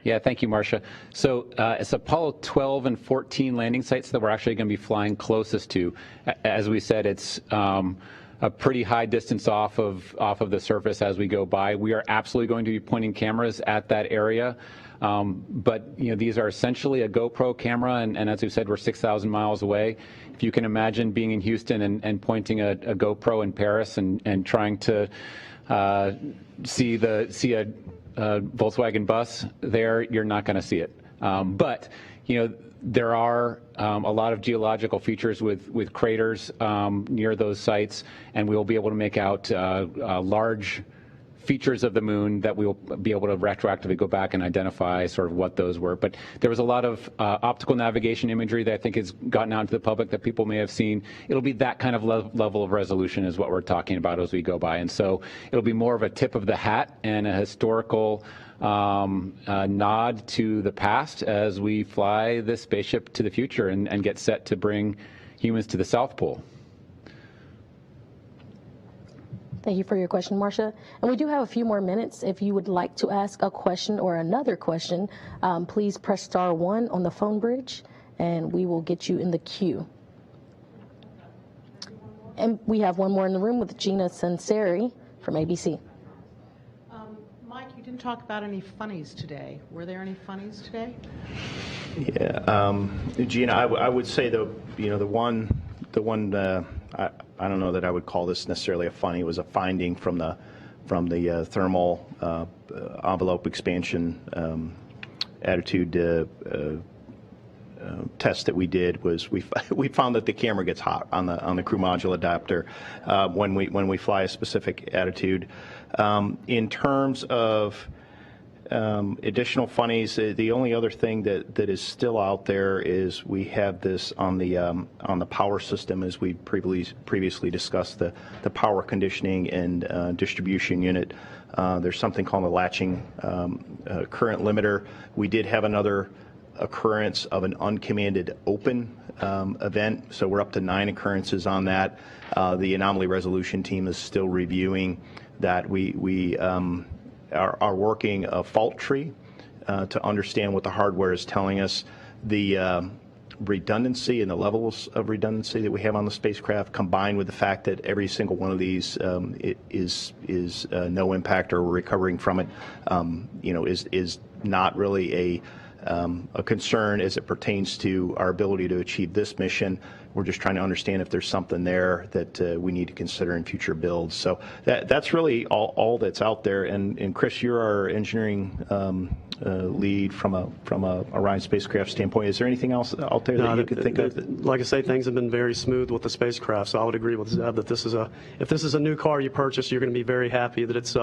Yeah, thank you, Marcia. So it's Apollo 12 and 14 landing sites that we're actually going to be flying closest to. As we said, it's a pretty high distance off of the surface as we go by. We are absolutely going to be pointing cameras at that area. But these are essentially a GoPro camera, and as we said, we're 6,000 miles away. If you can imagine being in Houston and pointing a GoPro in Paris and trying to see a Volkswagen bus there, you're not going to see it. But there are a lot of geological features with craters near those sites, and we will be able to make out large features of the moon that we will be able to retroactively go back and identify sort of what those were. But there was a lot of optical navigation imagery that I think has gotten out to the public that people may have seen. It'll be that kind of level of resolution is what we're talking about as we go by. And so it'll be more of a tip of the hat and a historical nod to the past as we fly this spaceship to the future and get set to bring humans to the South Pole.
Thank you for your question, Marcia. And we do have a few more minutes. If you would like to ask a question or another question, please press *1 on the phone bridge, and we will get you in the queue. And we have one more in the room with Gina Sanseri from ABC.
Mike, you didn't talk about any funnies today. Were there any funnies today?
Yeah, Gina, I would say the one I don't know that I would call this necessarily a funny. It was a finding from the thermal envelope expansion attitude test that we did was we found that the camera gets hot on the crew module adapter when we fly a specific attitude. In terms of additional funnies, the only other thing that is still out there is we have this on the power system, as we previously discussed, the power conditioning and distribution unit. There's something called a latching current limiter. We did have another occurrence of an uncommanded open event, so we're up to 9 occurrences on that. The anomaly resolution team is still reviewing that. We are working a fault tree to understand what the hardware is telling us. The redundancy and the levels of redundancy that we have on the spacecraft, combined with the fact that every single one of these is no impact or recovering from it, is not really a concern as it pertains to our ability to achieve this mission. We're just trying to understand if there's something there that we need to consider in future builds. So that's really all that's out there. And Chris, you're our engineering lead from a Orion spacecraft standpoint. Is there anything else out there that you could think of?
Like I say, things have been very smooth with the spacecraft. So I would agree with Zeb that if this is a new car you purchase, you're going to be very happy that it's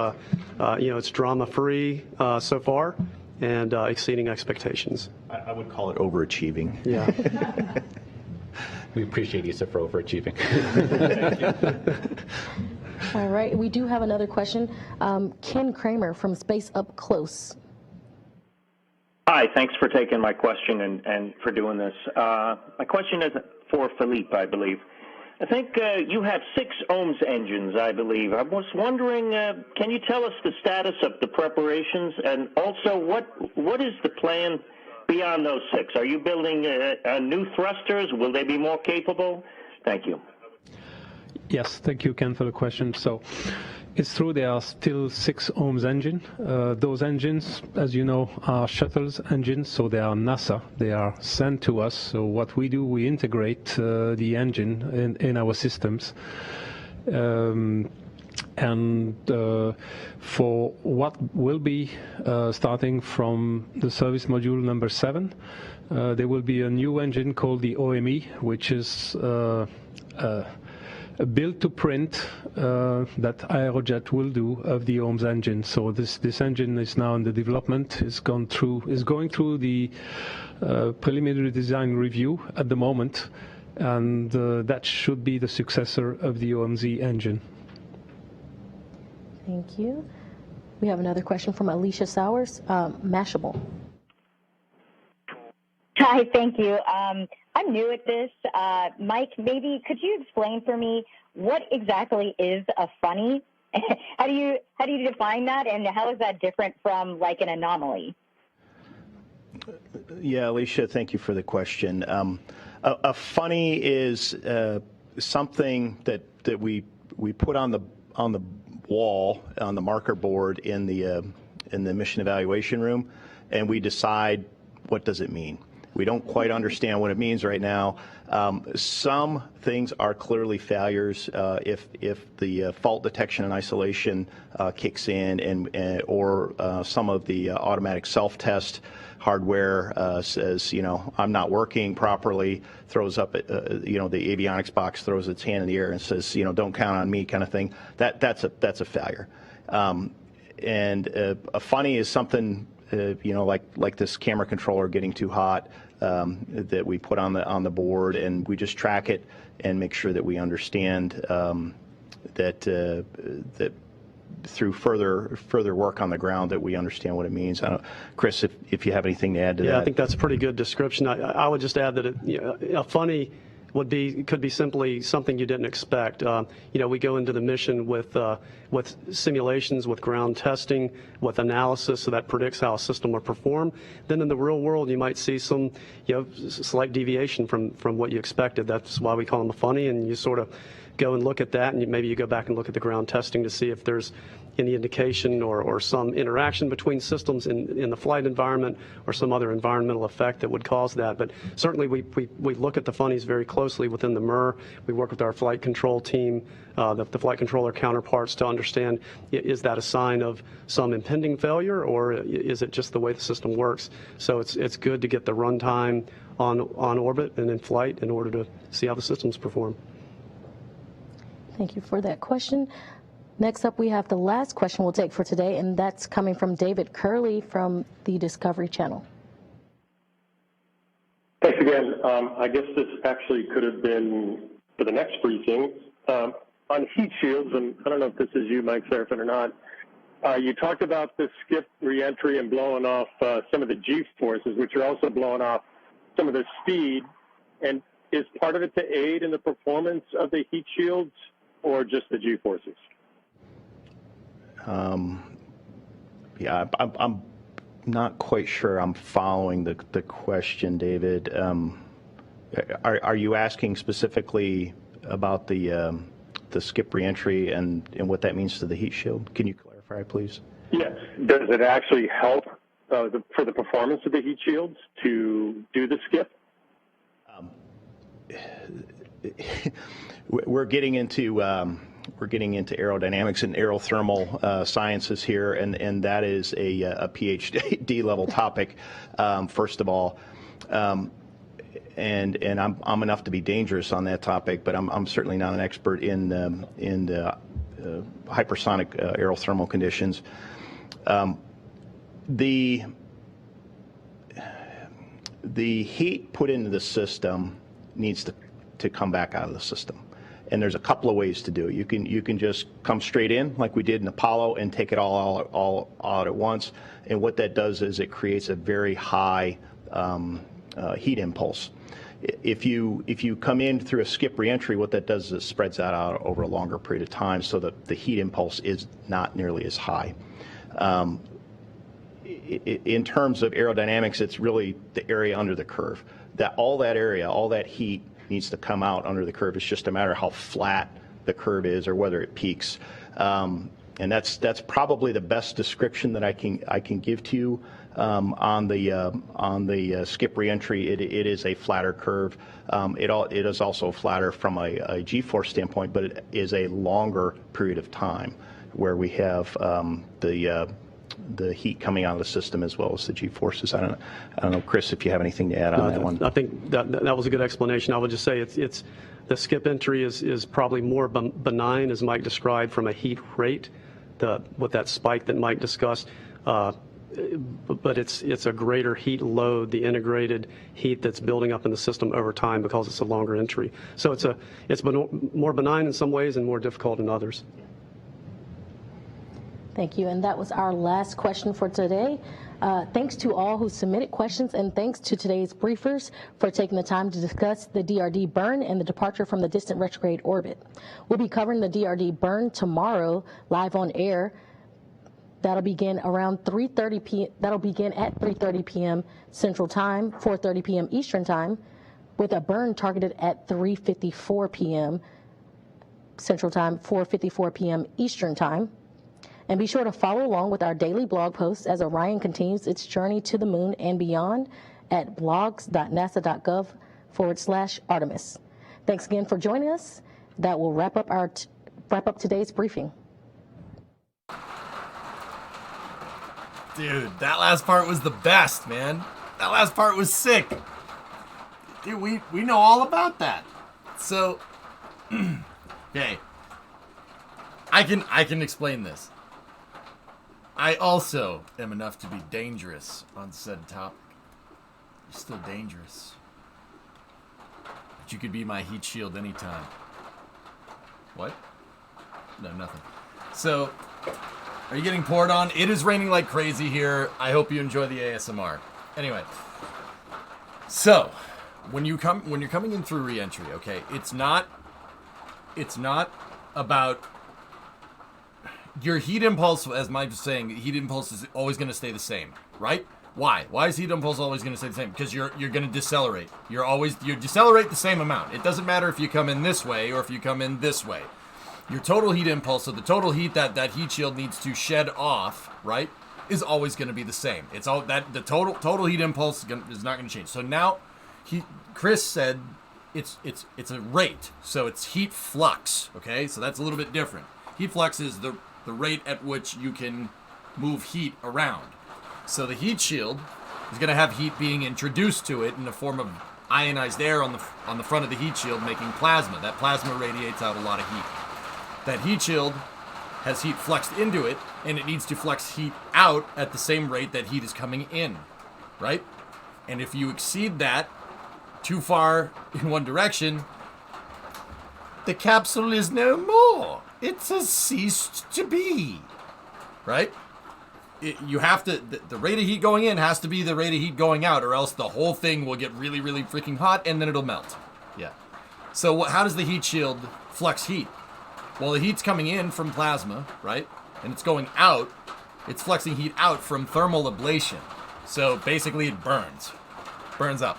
it's drama-free so far and exceeding expectations.
I would call it overachieving.
Yeah.
We appreciate you, sir, for overachieving.
All right, we do have another question. Ken Kramer from Space Up Close.
Hi, thanks for taking my question and for doing this. My question is for Philippe, I believe. I think you have 6 OMS engines, I believe. I was wondering, can you tell us the status of the preparations, and also what is the plan beyond those 6? Are you building new thrusters? Will they be more capable? Thank you.
Yes, thank you, Ken, for the question. So it's true there are still 6 OMS engines. Those engines, as you know, are shuttles engines, so they are NASA. They are sent to us. So what we do, we integrate the engine in our systems. And for what will be starting from the service module number 7, there will be a new engine called the OME, which is a build-to-print that Aerojet will do of the OMS engine. So this engine is now in the development. Is going through the preliminary design review at the moment, and that should be the successor of the OMZ engine.
Thank you. We have another question from Alicia Sowers, Mashable.
Hi, thank you. I'm new at this. Mike, maybe could you explain for me what exactly is a funny? How do you define that, and how is that different from like an anomaly?
Yeah, Alicia, thank you for the question. A funny is something that we put on the wall, on the marker board in the mission evaluation room, and we decide what does it mean. We don't quite understand what it means right now. Some things are clearly failures if the fault detection and isolation kicks in, or some of the automatic self-test hardware says, I'm not working properly, throws up, the avionics box throws its hand in the air and says, don't count on me, kind of thing. That's a failure. And a funny is something, like this camera controller getting too hot, that we put on the board, and we just track it and make sure that we understand that through further work on the ground that we understand what it means. I don't know, Chris, if you have anything to add to that.
Yeah, I think that's a pretty good description. I would just add that a funny could be simply something you didn't expect. We go into the mission with simulations, with ground testing, with analysis, so that predicts how a system will perform. Then in the real world, you might see some slight deviation from what you expected. That's why we call them a funny, and you sort of go and look at that, and maybe you go back and look at the ground testing to see if there's any indication or some interaction between systems in the flight environment or some other environmental effect that would cause that. But certainly we look at the funnies very closely within the MER. We work with our flight control team, the flight controller counterparts, to understand, is that a sign of some impending failure, or is it just the way the system works? So it's good to get the runtime on orbit and in flight in order to see how the systems perform.
Thank you for that question. Next up, we have the last question we'll take for today, and that's coming from David Curley from the Discovery Channel.
Thanks again. I guess this actually could have been for the next briefing. On heat shields, and I don't know if this is you, Mike Serafin, or not, you talked about the skip reentry and blowing off some of the G-forces, which are also blowing off some of the speed. And is part of it to aid in the performance of the heat shields, or just the G-forces?
Yeah, I'm not quite sure I'm following the question, David. Are you asking specifically about the skip reentry and what that means to the heat shield? Can you clarify, please?
Yes. Does it actually help for the performance of the heat shields to do the skip?
We're getting into aerodynamics and aerothermal sciences here, and that is a PhD level topic, first of all. And I'm enough to be dangerous on that topic, but I'm certainly not an expert in hypersonic aerothermal conditions. The heat put into the system needs to come back out of the system. And there's a couple of ways to do it. You can just come straight in like we did in Apollo and take it all out at once. And what that does is it creates a very high heat impulse. If you come in through a skip reentry, what that does is it spreads that out over a longer period of time, so that the heat impulse is not nearly as high. In terms of aerodynamics, it's really the area under the curve. All that heat needs to come out under the curve. It's just a matter of how flat the curve is or whether it peaks. And that's probably the best description that I can give to you on the skip reentry. It is a flatter curve. It is also flatter from a G-force standpoint, but it is a longer period of time where we have the heat coming out of the system as well as the G-forces. I don't know, Chris, if you have anything to add on that one.
I think that was a good explanation. I would just say it's the skip entry is probably more benign, as Mike described, from a heat rate, with that spike that Mike discussed. But it's a greater heat load, the integrated heat that's building up in the system over time because it's a longer entry. So it's more benign in some ways and more difficult in others.
Thank you. And that was our last question for today. Thanks to all who submitted questions, and thanks to today's briefers for taking the time to discuss the DRD burn and the departure from the distant retrograde orbit. We'll be covering the DRD burn tomorrow live on air. That'll begin around 3:30 p.m. That'll begin at 3:30 p.m. Central Time, 4:30 p.m. Eastern Time, with a burn targeted at 3:54 p.m. Central Time, 4:54 p.m. Eastern Time. And be sure to follow along with our daily blog posts as Orion continues its journey to the moon and beyond at blogs.nasa.gov/Artemis. Thanks again for joining us. That will wrap up today's briefing.
Dude, that last part was the best, man. That last part was sick. Dude, we know all about that. So, okay. I can explain this. I also am enough to be dangerous on said topic. You're still dangerous. But you could be my heat shield anytime. What? No, nothing. So, are you getting poured on? It is raining like crazy here. I hope you enjoy the ASMR. Anyway. So, when you're coming in through re-entry, okay, it's not about your heat impulse, as Mike was saying, heat impulse is always going to stay the same, right? Why? Why is heat impulse always going to stay the same? Because you're going to decelerate. You decelerate the same amount. It doesn't matter if you come in this way or if you come in this way. Your total heat impulse, so the total heat that heat shield needs to shed off, right, is always going to be the same. It's all that the total heat impulse is not going to change. So now, Chris said it's a rate, so it's heat flux. Okay, so that's a little bit different. Heat flux is the rate at which you can move heat around. So the heat shield is going to have heat being introduced to it in the form of ionized air on the front of the heat shield, making plasma. That plasma radiates out a lot of heat. That heat shield has heat fluxed into it, and it needs to flux heat out at the same rate that heat is coming in, right? And if you exceed that too far in one direction, the capsule is no more. It has ceased to be, right? You have to, the rate of heat going in has to be the rate of heat going out, or else the whole thing will get really, really freaking hot, and then it'll melt. Yeah. So how does the heat shield flux heat? Well, the heat's coming in from plasma, right? And it's going out. It's fluxing heat out from thermal ablation. So basically it burns. Burns up.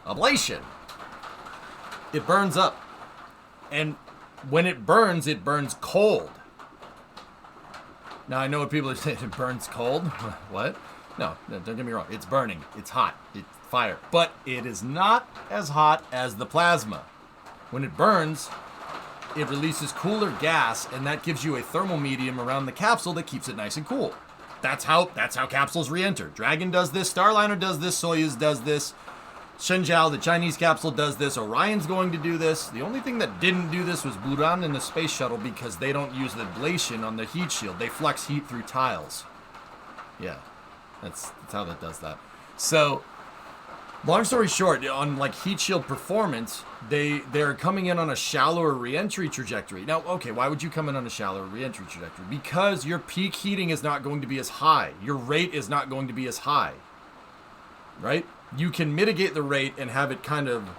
Ablation. It burns up. And when it burns cold. Now, I know what people are saying. It burns cold? What? No, don't get me wrong. It's burning. It's hot. It's fire. But it is not as hot as the plasma. When it burns, it releases cooler gas, and that gives you a thermal medium around the capsule that keeps it nice and cool. That's how capsules re-enter. Dragon does this, Starliner does this, Soyuz does this, Shenzhou, the Chinese capsule, does this, Orion's going to do this. The only thing that didn't do this was Buran and the space shuttle, because they don't use the ablation on the heat shield. They flux heat through tiles. Yeah, that's how that does that. So, long story short, on like heat shield performance, they're coming in on a shallower reentry trajectory. Now, okay, why would you come in on a shallower reentry trajectory? Because your peak heating is not going to be as high. Your rate is not going to be as high. Right? You can mitigate the rate and have it kind of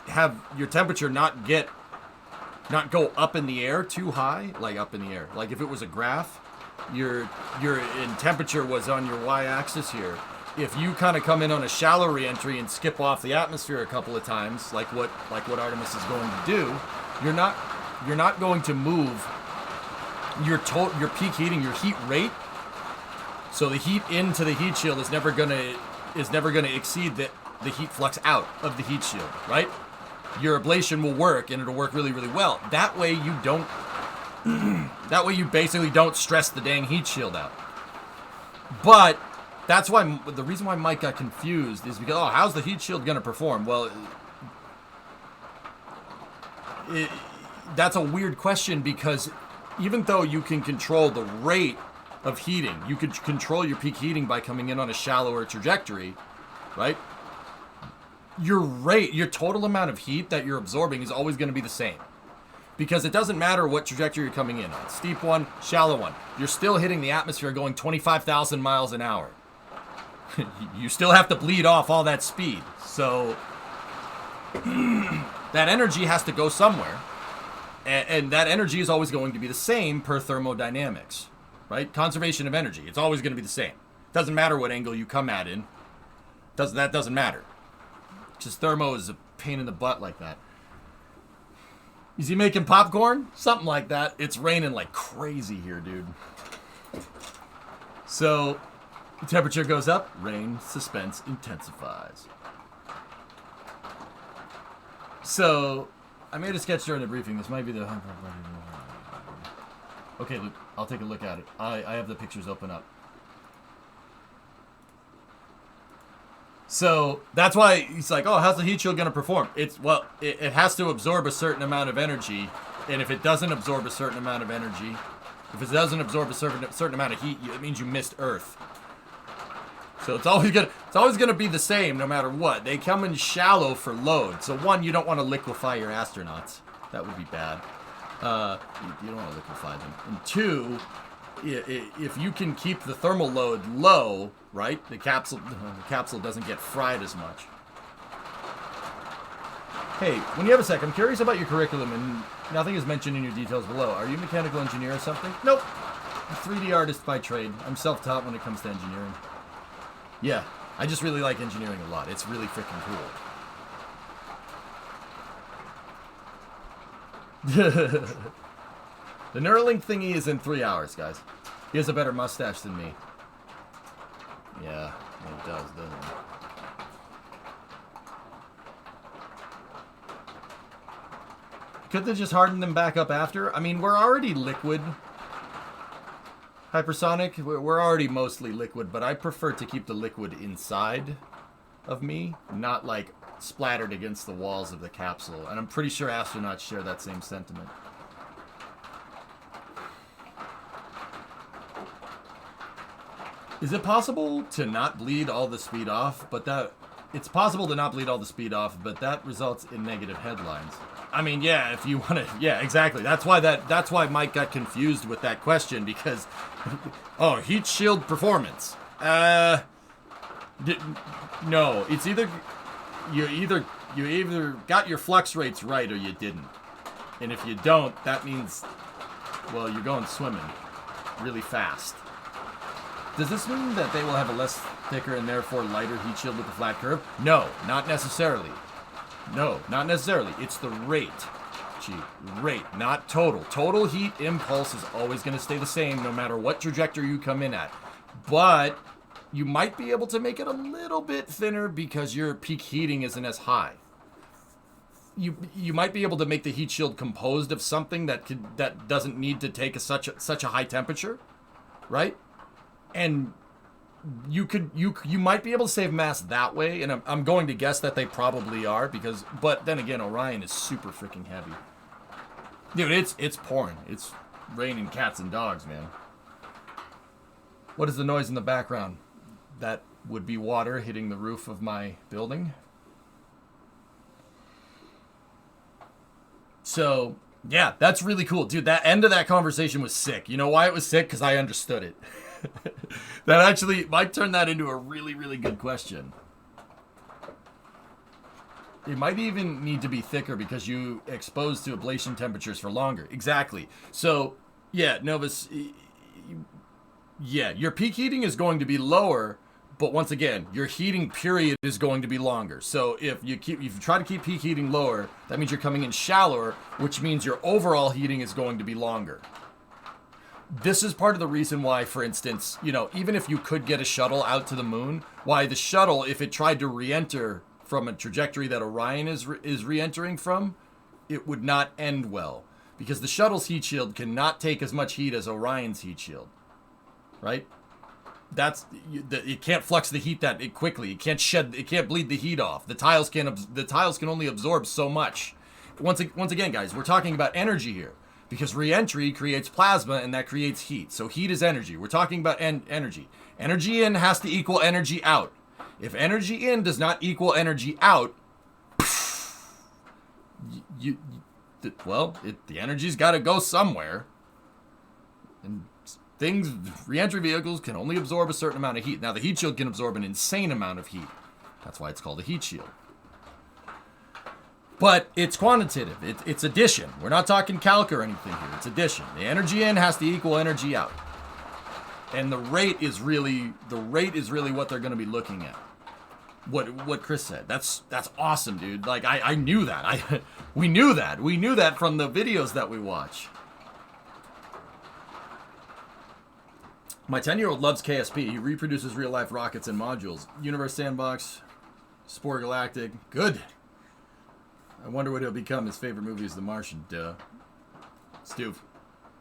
have your temperature not go up in the air too high, like up in the air. Like if it was a graph, your in temperature was on your y-axis here. If you kind of come in on a shallow reentry and skip off the atmosphere a couple of times, like what Artemis is going to do, you're not going to move your peak heating, your heat rate. So the heat into the heat shield is never gonna exceed the heat flux out of the heat shield, right? Your ablation will work, and it'll work really, really well. That way you don't. That way you basically don't stress the dang heat shield out. But that's why the reason why Mike got confused is because, how's the heat shield going to perform? Well, that's a weird question, because even though you can control the rate of heating, you could control your peak heating by coming in on a shallower trajectory, right? Your total amount of heat that you're absorbing is always going to be the same. Because it doesn't matter what trajectory you're coming in on. Steep one, shallow one. You're still hitting the atmosphere going 25,000 miles an hour. You still have to bleed off all that speed. So that energy has to go somewhere. And that energy is always going to be the same per thermodynamics. Right? Conservation of energy. It's always going to be the same. Doesn't matter what angle you come at in. That doesn't matter. Just thermo is a pain in the butt like that. Is he making popcorn? Something like that. It's raining like crazy here, dude. So, the temperature goes up, rain, suspense intensifies. So, I made a sketch during the briefing. This might be the... Okay, Luke, I'll take a look at it. I have the pictures open up. So that's why he's like, how's the heat shield going to perform? It has to absorb a certain amount of energy, and if it doesn't absorb a certain amount of energy, if it doesn't absorb a certain amount of heat, it means you missed Earth. So it's always gonna be the same no matter what. They come in shallow for load. So one, you don't want to liquefy your astronauts. That would be bad. You don't want to liquefy them. And two, if you can keep the thermal load low, right, the capsule doesn't get fried as much. Hey, when you have a sec, I'm curious about your curriculum, and nothing is mentioned in your details below. Are you a mechanical engineer or something? Nope. I'm a 3D artist by trade. I'm self-taught when it comes to engineering. Yeah, I just really like engineering a lot. It's really freaking cool. The Neuralink thingy is in 3 hours, guys. He has a better mustache than me. Yeah, it does, doesn't it? Could they just harden them back up after? I mean, we're already liquid. Hypersonic, we're already mostly liquid, but I prefer to keep the liquid inside of me, not like splattered against the walls of the capsule. And I'm pretty sure astronauts share that same sentiment. Is it possible to not bleed all the speed off? It's possible to not bleed all the speed off, but that results in negative headlines. I mean, yeah, if you want to, yeah, exactly. That's why Mike got confused with that question, because, oh, heat shield performance. No, it's either you either got your flux rates right or you didn't. And if you don't, that means, well, you're going swimming really fast. Does this mean that they will have a less thicker and therefore lighter heat shield with a flat curve? No, not necessarily. No, not necessarily. It's the rate. Rate, not total. Total heat impulse is always going to stay the same no matter what trajectory you come in at. But you might be able to make it a little bit thinner because your peak heating isn't as high. You might be able to make the heat shield composed of something that doesn't need to take such a high temperature, right? And you might be able to save mass that way, and I'm going to guess that they probably are, but then again, Orion is super freaking heavy. Dude, it's pouring. It's raining cats and dogs, man. What is the noise in the background? That would be water hitting the roof of my building. So, yeah, that's really cool. Dude, that end of that conversation was sick. You know why it was sick? Because I understood it. That actually might turn that into a really, really good question. It might even need to be thicker because you exposed to ablation temperatures for longer. Exactly. So, yeah, Novus, yeah, your peak heating is going to be lower, but once again, your heating period is going to be longer. So if you try to keep peak heating lower, that means you're coming in shallower, which means your overall heating is going to be longer. This is part of the reason why, for instance, even if you could get a shuttle out to the moon, why the shuttle, if it tried to re-enter from a trajectory that Orion is re-entering from, it would not end well. Because the shuttle's heat shield cannot take as much heat as Orion's heat shield. Right? It can't flux the heat that quickly. It can't bleed the heat off. The tiles can only absorb so much. Once again, guys, we're talking about energy here. Because re-entry creates plasma, and that creates heat. So heat is energy. We're talking about energy. Energy in has to equal energy out. If energy in does not equal energy out, the energy's got to go somewhere. And re-entry vehicles can only absorb a certain amount of heat. Now, the heat shield can absorb an insane amount of heat. That's why it's called a heat shield. But it's quantitative. It's addition. We're not talking calc or anything here. It's addition. The energy in has to equal energy out. And the rate is really what they're going to be looking at. What Chris said. That's awesome, dude. Like I knew that. We knew that. We knew that from the videos that we watch. My 10-year-old loves KSP. He reproduces real-life rockets and modules. Universe Sandbox, Spore Galactic. Good. I wonder what he'll become. His favorite movie is The Martian. Duh. Stu,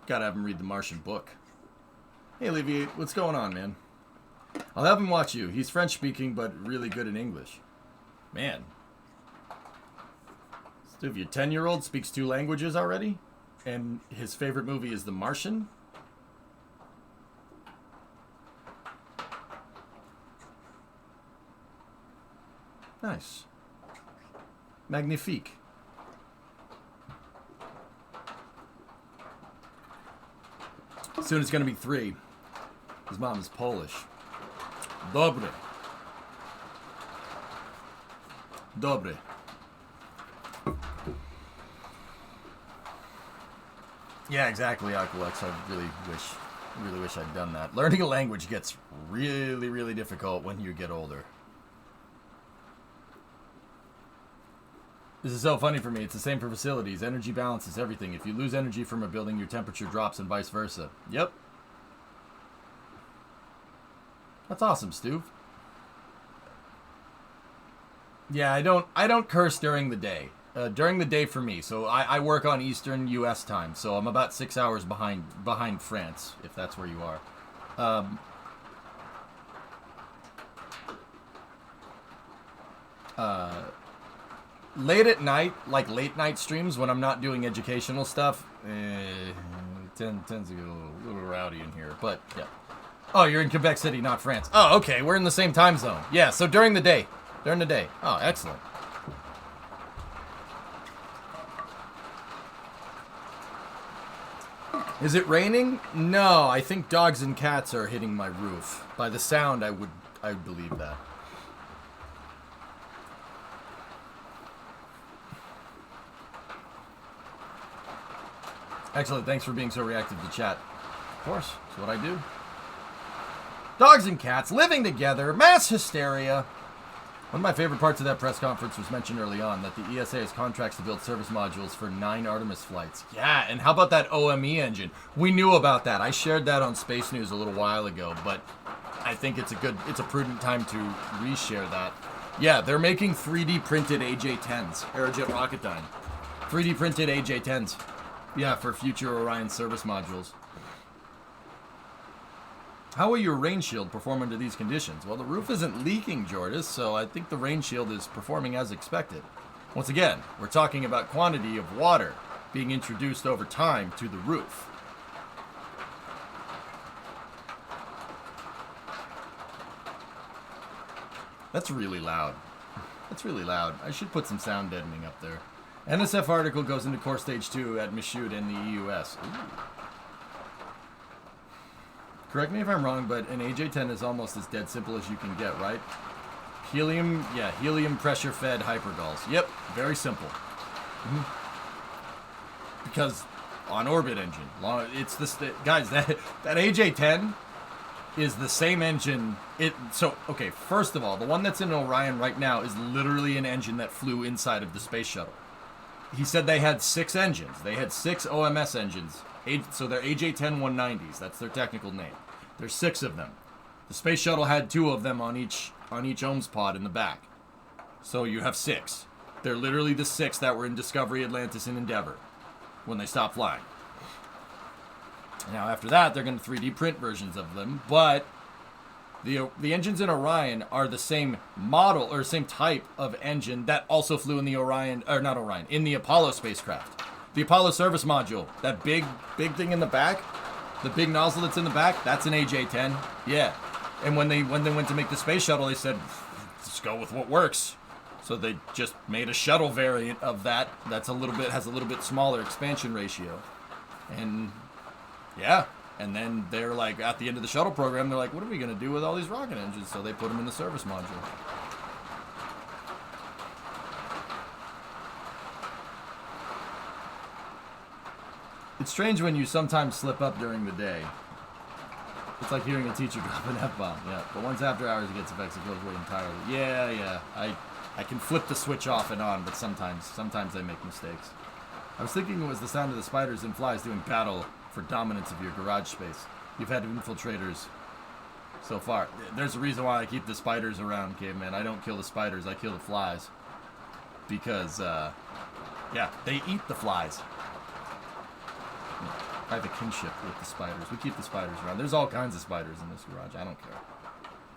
gotta have him read The Martian book. Hey, Levy, what's going on, man? I'll have him watch you. He's French-speaking, but really good in English. Man. Stu, your 10-year-old speaks 2 languages already? And his favorite movie is The Martian? Nice. Magnifique. Soon it's going to be 3. His mom is Polish. Dobre. Dobre. Yeah, exactly, Aqualex. I really wish I really wish I'd done that. Learning a language gets really, really difficult when you get older. This is so funny for me. It's the same for facilities. Energy balances everything. If you lose energy from a building, your temperature drops and vice versa. Yep. That's awesome, Stu. Yeah, I don't curse during the day. During the day for me. So I work on Eastern U.S. time. So I'm about 6 hours behind France, if that's where you are. Late at night, like late night streams when I'm not doing educational stuff, tends to get a little rowdy in here. But yeah. Oh, you're in Quebec City, not France. Oh, okay. We're in the same time zone. Yeah. So during the day. During the day. Oh, excellent. Is it raining? No, I think dogs and cats are hitting my roof. By the sound, I would believe that. Excellent. Thanks for being so reactive to chat. Of course, that's what I do. Dogs and cats living together, mass hysteria. One of my favorite parts of that press conference was mentioned early on that the ESA has contracts to build service modules for 9 Artemis flights. Yeah, and how about that OME engine? We knew about that. I shared that on Space News a little while ago, but I think it's a prudent time to reshare that. Yeah, they're making 3D printed AJ-10s, Aerojet Rocketdyne. 3D printed AJ-10s. Yeah, for future Orion service modules. How will your rain shield perform under these conditions? Well, the roof isn't leaking, Jordis, so I think the rain shield is performing as expected. Once again, we're talking about quantity of water being introduced over time to the roof. That's really loud. That's really loud. I should put some sound deadening up there. NSF article goes into core stage 2 at Michoud in the EUS. Ooh. Correct me if I'm wrong, but an AJ-10 is almost as dead simple as you can get, right? Helium pressure-fed hypergulls. Yep, very simple. Because on-orbit engine. It's this guys. That AJ-10 is the same engine. Okay. First of all, the one that's in Orion right now is literally an engine that flew inside of the space shuttle. He said they had 6 engines. They had 6 OMS engines. So they're AJ-10 190s. That's their technical name. There's 6 of them. The space shuttle had 2 of them on each OMS pod in the back. So you have 6. They're literally the 6 that were in Discovery, Atlantis, and Endeavour when they stopped flying. Now after that, they're going to 3D print versions of them, but the engines in Orion are the same model or same type of engine that also flew in the in the Apollo spacecraft. The Apollo service module, that big thing in the back, the big nozzle that's in the back, that's an AJ-10. Yeah. And when they went to make the space shuttle, they said, let's go with what works. So they just made a shuttle variant of that has a little bit smaller expansion ratio. And yeah. And then they're like, at the end of the shuttle program, they're like, what are we going to do with all these rocket engines? So they put them in the service module. It's strange when you sometimes slip up during the day. It's like hearing a teacher drop an F-bomb, yeah. But once after hours it gets effects, it goes away entirely. Yeah. I can flip the switch off and on, but sometimes I make mistakes. I was thinking it was the sound of the spiders and flies doing battle for dominance of your garage space. You've had infiltrators so far. There's a reason why I keep the spiders around, caveman. I don't kill the spiders, I kill the flies. Because, they eat the flies. I have a kinship with the spiders. We keep the spiders around. There's all kinds of spiders in this garage. I don't care.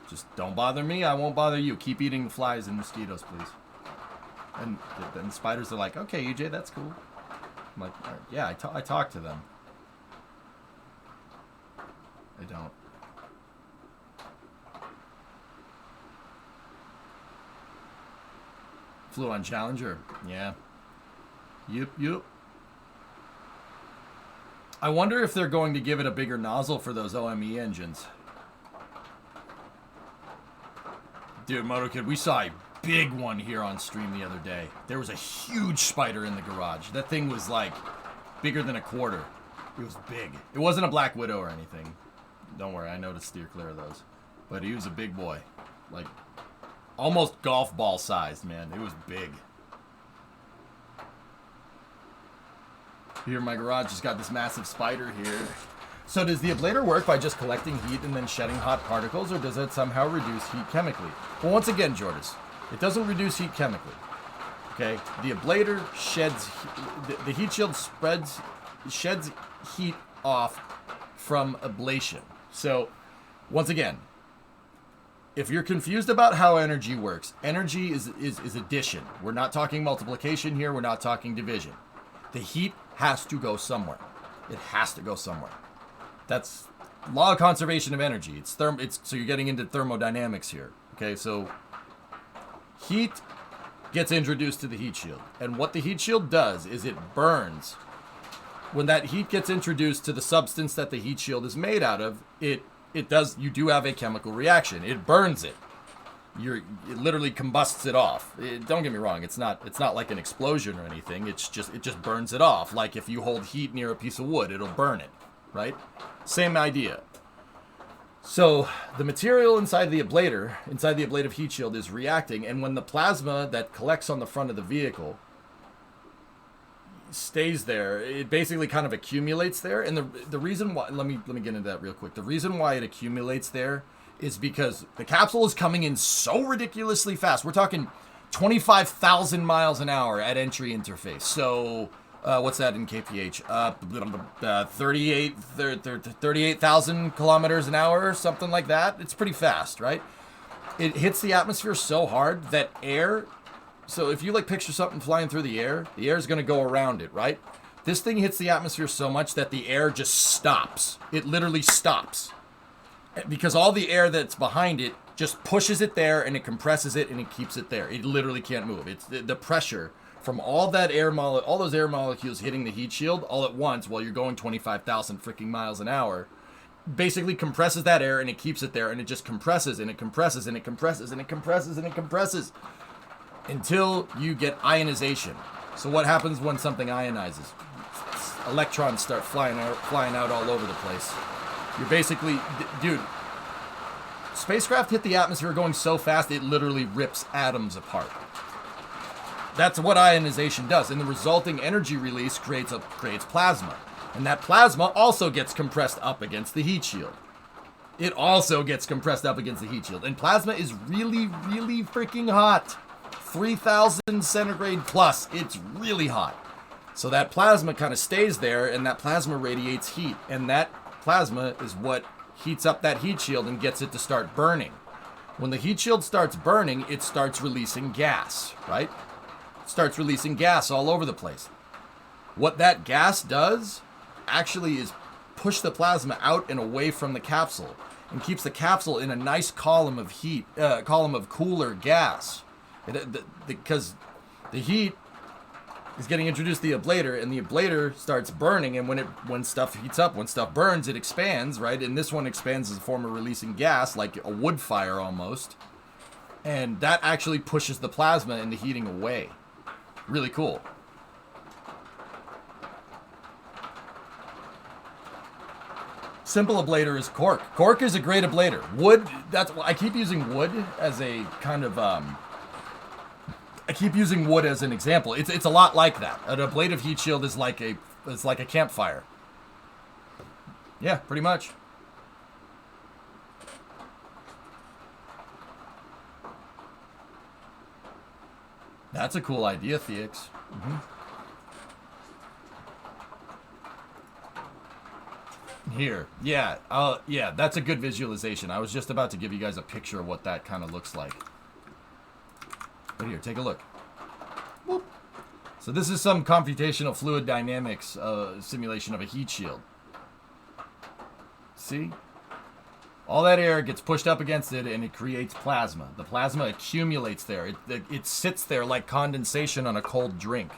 Just don't bother me. I won't bother you. Keep eating the flies and mosquitoes, please. And then the spiders are like, okay, EJ, that's cool. I'm like, all right. Yeah, I talk to them. I don't. Flew on Challenger. Yeah. Yep. I wonder if they're going to give it a bigger nozzle for those OME engines. Dude, MotoKid, we saw a big one here on stream the other day. There was a huge spider in the garage. That thing was like bigger than a quarter. It was big. It wasn't a Black Widow or anything. Don't worry, I know to steer clear of those. But he was a big boy. Like, almost golf ball sized, man. It was big. Here, my garage has got this massive spider here. So does the ablator work by just collecting heat and then shedding hot particles, or does it somehow reduce heat chemically? Well, once again, Jordis, it doesn't reduce heat chemically. Okay? The ablator sheds, the heat shield sheds heat off from ablation. So, once again, if you're confused about how energy works, energy is addition. We're not talking multiplication here. We're not talking division. The heat has to go somewhere. It has to go somewhere. That's law of conservation of energy. It's so you're getting into thermodynamics here. Okay, so heat gets introduced to the heat shield, and what the heat shield does is it burns. When that heat gets introduced to the substance that the heat shield is made out of, you do have a chemical reaction. It burns it. It literally combusts it off. Don't get me wrong, it's not like an explosion or anything. It just burns it off. Like if you hold heat near a piece of wood, it'll burn it, right? Same idea. So the material inside the ablative heat shield is reacting, and when the plasma that collects on the front of the vehicle stays there, it basically kind of accumulates there. And the reason why, let me get into that real quick. The reason why it accumulates there is because the capsule is coming in so ridiculously fast. We're talking 25,000 miles an hour at entry interface. So what's that in kph? 38,000 kilometers an hour, something like that. It's pretty fast, right? It hits the atmosphere so hard that air. So if you like picture something flying through the air is going to go around it, right? This thing hits the atmosphere so much that the air just stops. It literally stops. Because all the air that's behind it just pushes it there, and it compresses it, and it keeps it there. It literally can't move. It's the pressure from all those air molecules hitting the heat shield all at once while you're going 25,000 freaking miles an hour basically compresses that air, and it keeps it there, and it just compresses, and it compresses, and it compresses, and it compresses, and it compresses until you get ionization. So what happens when something ionizes? Electrons start flying out all over the place. You're basically, dude, spacecraft hit the atmosphere going so fast it literally rips atoms apart. That's what ionization does, and the resulting energy release creates plasma. And that plasma also gets compressed up against the heat shield. It also gets compressed up against the heat shield. And plasma is really, really freaking hot. 3,000 centigrade plus. It's really hot. So that plasma kind of stays there, and that plasma radiates heat. And that plasma is what heats up that heat shield and gets it to start burning. When the heat shield starts burning, it starts releasing gas, right? It starts releasing gas all over the place. What that gas does actually is push the plasma out and away from the capsule and keeps the capsule in a nice column of cooler gas. Because the heat is getting introduced to the ablator, and the ablator starts burning, and when stuff heats up, when stuff burns, it expands, right? And this one expands as a form of releasing gas, like a wood fire almost. And that actually pushes the plasma and the heating away. Really cool. Simple ablator is cork. Cork is a great ablator. Wood, I keep using wood as a kind of I keep using wood as an example. It's a lot like that. An ablative heat shield is like a campfire. Yeah, pretty much. That's a cool idea, Theix. Here, yeah, that's a good visualization. I was just about to give you guys a picture of what that kind of looks like. But here, take a look. Whoop. So this is some computational fluid dynamics simulation of a heat shield. See? All that air gets pushed up against it, and it creates plasma. The plasma accumulates there. It sits there like condensation on a cold drink.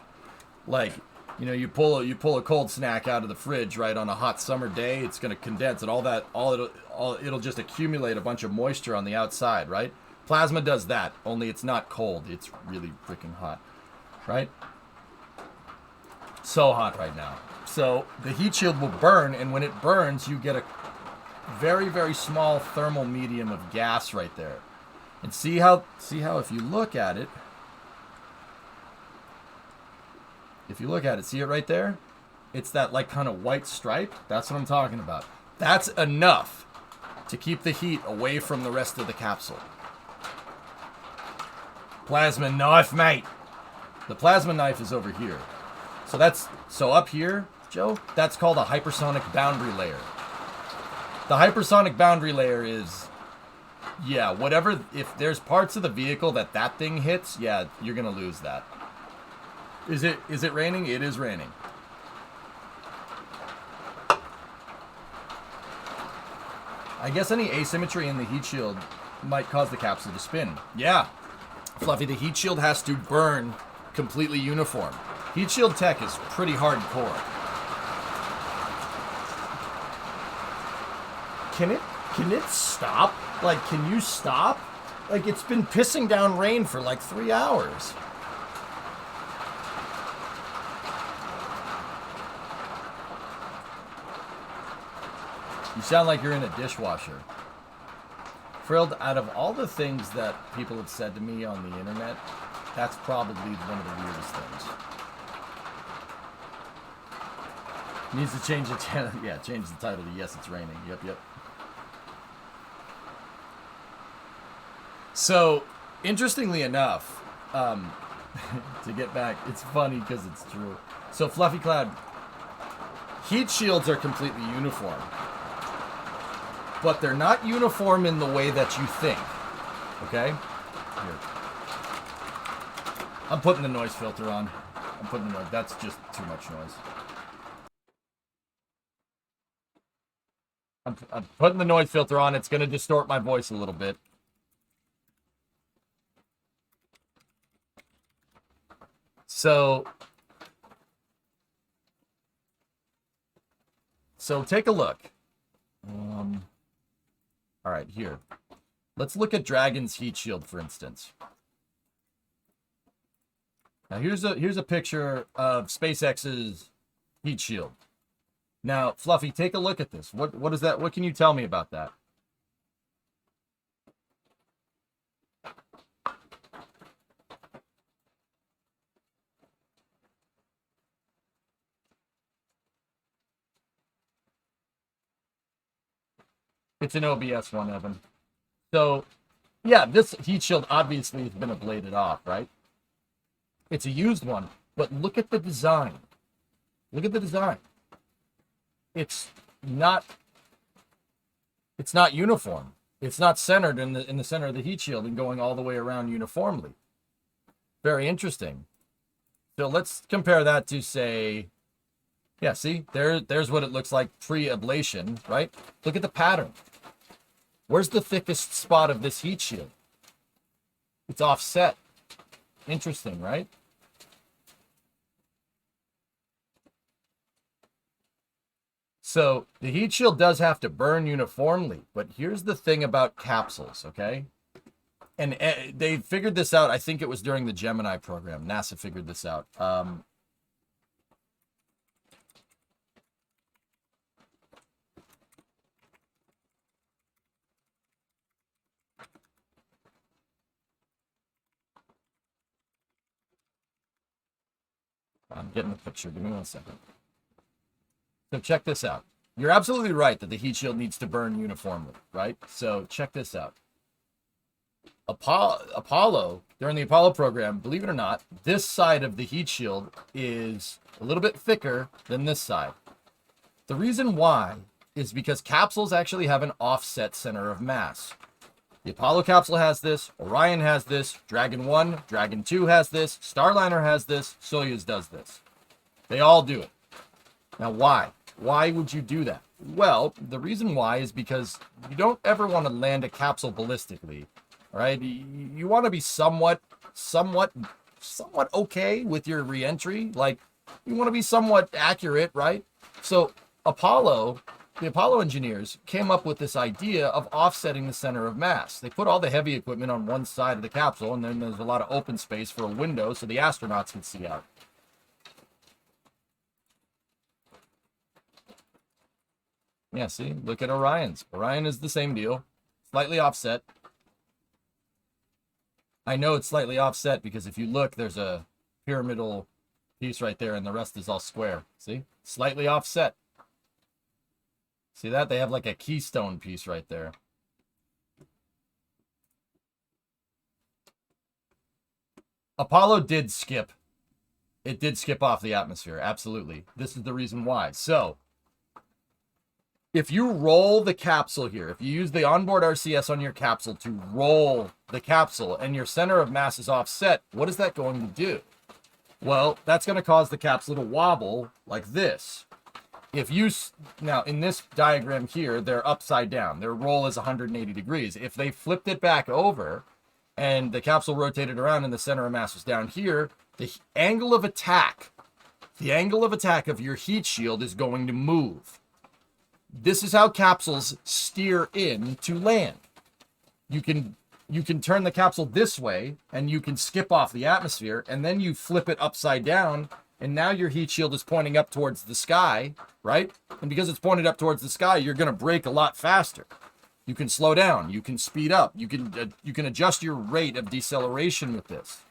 Like, you know, you pull a cold snack out of the fridge, right, on a hot summer day, it's going to condense, and it'll just accumulate a bunch of moisture on the outside, right? Plasma does that, only it's not cold. It's really freaking hot, right? So hot right now. So the heat shield will burn, and when it burns, you get a very, very small thermal medium of gas right there. And see how if you look at it, see it right there? It's that like kind of white stripe. That's what I'm talking about. That's enough to keep the heat away from the rest of the capsule. Plasma knife, mate. The plasma knife is over here. So up here, Joe, that's called a hypersonic boundary layer. The hypersonic boundary layer is, yeah, whatever, if there's parts of the vehicle that thing hits, yeah, you're going to lose that. Is it raining? It is raining. I guess any asymmetry in the heat shield might cause the capsule to spin. Yeah, Fluffy, the heat shield has to burn completely uniform. Heat shield tech is pretty hardcore. Can it stop? Like, can you stop? Like, it's been pissing down rain for like 3 hours. You sound like you're in a dishwasher. Frilled, out of all the things that people have said to me on the internet, that's probably one of the weirdest things. Needs to change the channel. Yeah, change the title to Yes, It's Raining. Yep. So, interestingly enough, to get back, it's funny because it's true. So, Fluffy Cloud, heat shields are completely uniform. But they're not uniform in the way that you think. Okay? Here. I'm putting the noise filter on. That's just too much noise. I'm putting the noise filter on. It's going to distort my voice a little bit. So take a look. All right, here. Let's look at Dragon's heat shield, for instance. Now, here's a picture of SpaceX's heat shield. Now, Fluffy, take a look at this. What is that? What can you tell me about that? It's an OBS one, Evan. So, yeah, this heat shield obviously has been ablated off, right? It's a used one, but look at the design. Look at the design. It's not uniform. It's not centered in the center of the heat shield and going all the way around uniformly. Very interesting. So let's compare that to, say, yeah, see, there's what it looks like pre-ablation, right? Look at the pattern. Where's the thickest spot of this heat shield? It's offset. Interesting, right? So the heat shield does have to burn uniformly, but here's the thing about capsules, okay? And they figured this out, I think it was during the Gemini program. NASA figured this out. I'm getting the picture. Give me 1 second. So check this out. You're absolutely right that the heat shield needs to burn uniformly, right? So check this out. Apollo, during the Apollo program, believe it or not, this side of the heat shield is a little bit thicker than this side. The reason why is because capsules actually have an offset center of mass. The Apollo capsule has this, Orion has this, Dragon 1, Dragon 2 has this, Starliner has this, Soyuz does this. They all do it. Now, why? Why would you do that? Well, the reason why is because you don't ever want to land a capsule ballistically, all right? You want to be somewhat okay with your reentry. Like, you want to be somewhat accurate, right? So the Apollo engineers came up with this idea of offsetting the center of mass. They put all the heavy equipment on one side of the capsule, and then there's a lot of open space for a window so the astronauts can see out. Yeah, see? Look at Orion's. Orion is the same deal. Slightly offset. I know it's slightly offset because if you look, there's a pyramidal piece right there and the rest is all square. See? Slightly offset. See that? They have like a keystone piece right there. Apollo did skip. It did skip off the atmosphere. Absolutely. This is the reason why. So, if you roll the capsule here, if you use the onboard RCS on your capsule to roll the capsule and your center of mass is offset, what is that going to do? Well, that's going to cause the capsule to wobble like this. If you, now in this diagram here, they're upside down. Their roll is 180 degrees. If they flipped it back over and the capsule rotated around and the center of mass was down here, the angle of attack of your heat shield is going to move. This is how capsules steer in to land. You can turn the capsule this way and you can skip off the atmosphere, and then you flip it upside down and now your heat shield is pointing up towards the sky, right? And because it's pointed up towards the sky, you're going to brake a lot faster. You can slow down, you can speed up, you can adjust your rate of deceleration with this.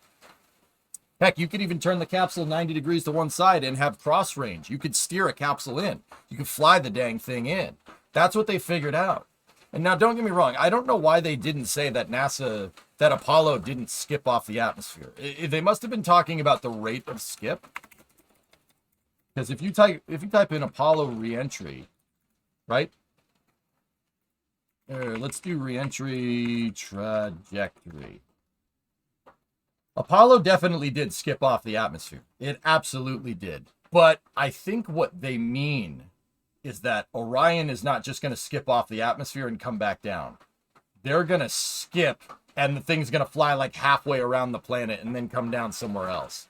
Heck, you could even turn the capsule 90 degrees to one side and have cross range. You could steer a capsule in. You could fly the dang thing in. That's what they figured out. And now, don't get me wrong. I don't know why they didn't say that that Apollo didn't skip off the atmosphere. They must have been talking about the rate of skip. Because if you type in Apollo reentry, right? Let's do reentry trajectory. Apollo definitely did skip off the atmosphere. It absolutely did. But I think what they mean is that Orion is not just going to skip off the atmosphere and come back down. They're going to skip, and the thing's going to fly like halfway around the planet and then come down somewhere else.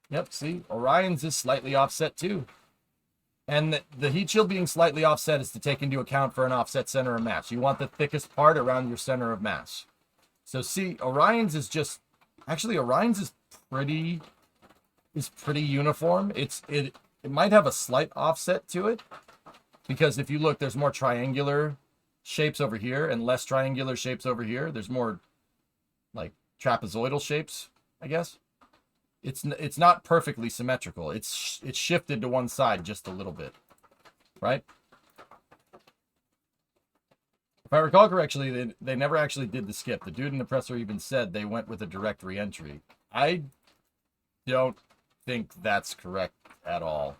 Yep, see? Orion's is slightly offset too. And the heat shield being slightly offset is to take into account for an offset center of mass. You want the thickest part around your center of mass. So see, Orion's is just, actually Orion's is pretty uniform. It might have a slight offset to it, because if you look, there's more triangular shapes over here and less triangular shapes over here. There's more like trapezoidal shapes, I guess. It's not perfectly symmetrical. It's shifted to one side just a little bit, right? If I recall correctly, they never actually did the skip. The dude in the presser even said they went with a direct reentry. I don't think that's correct at all.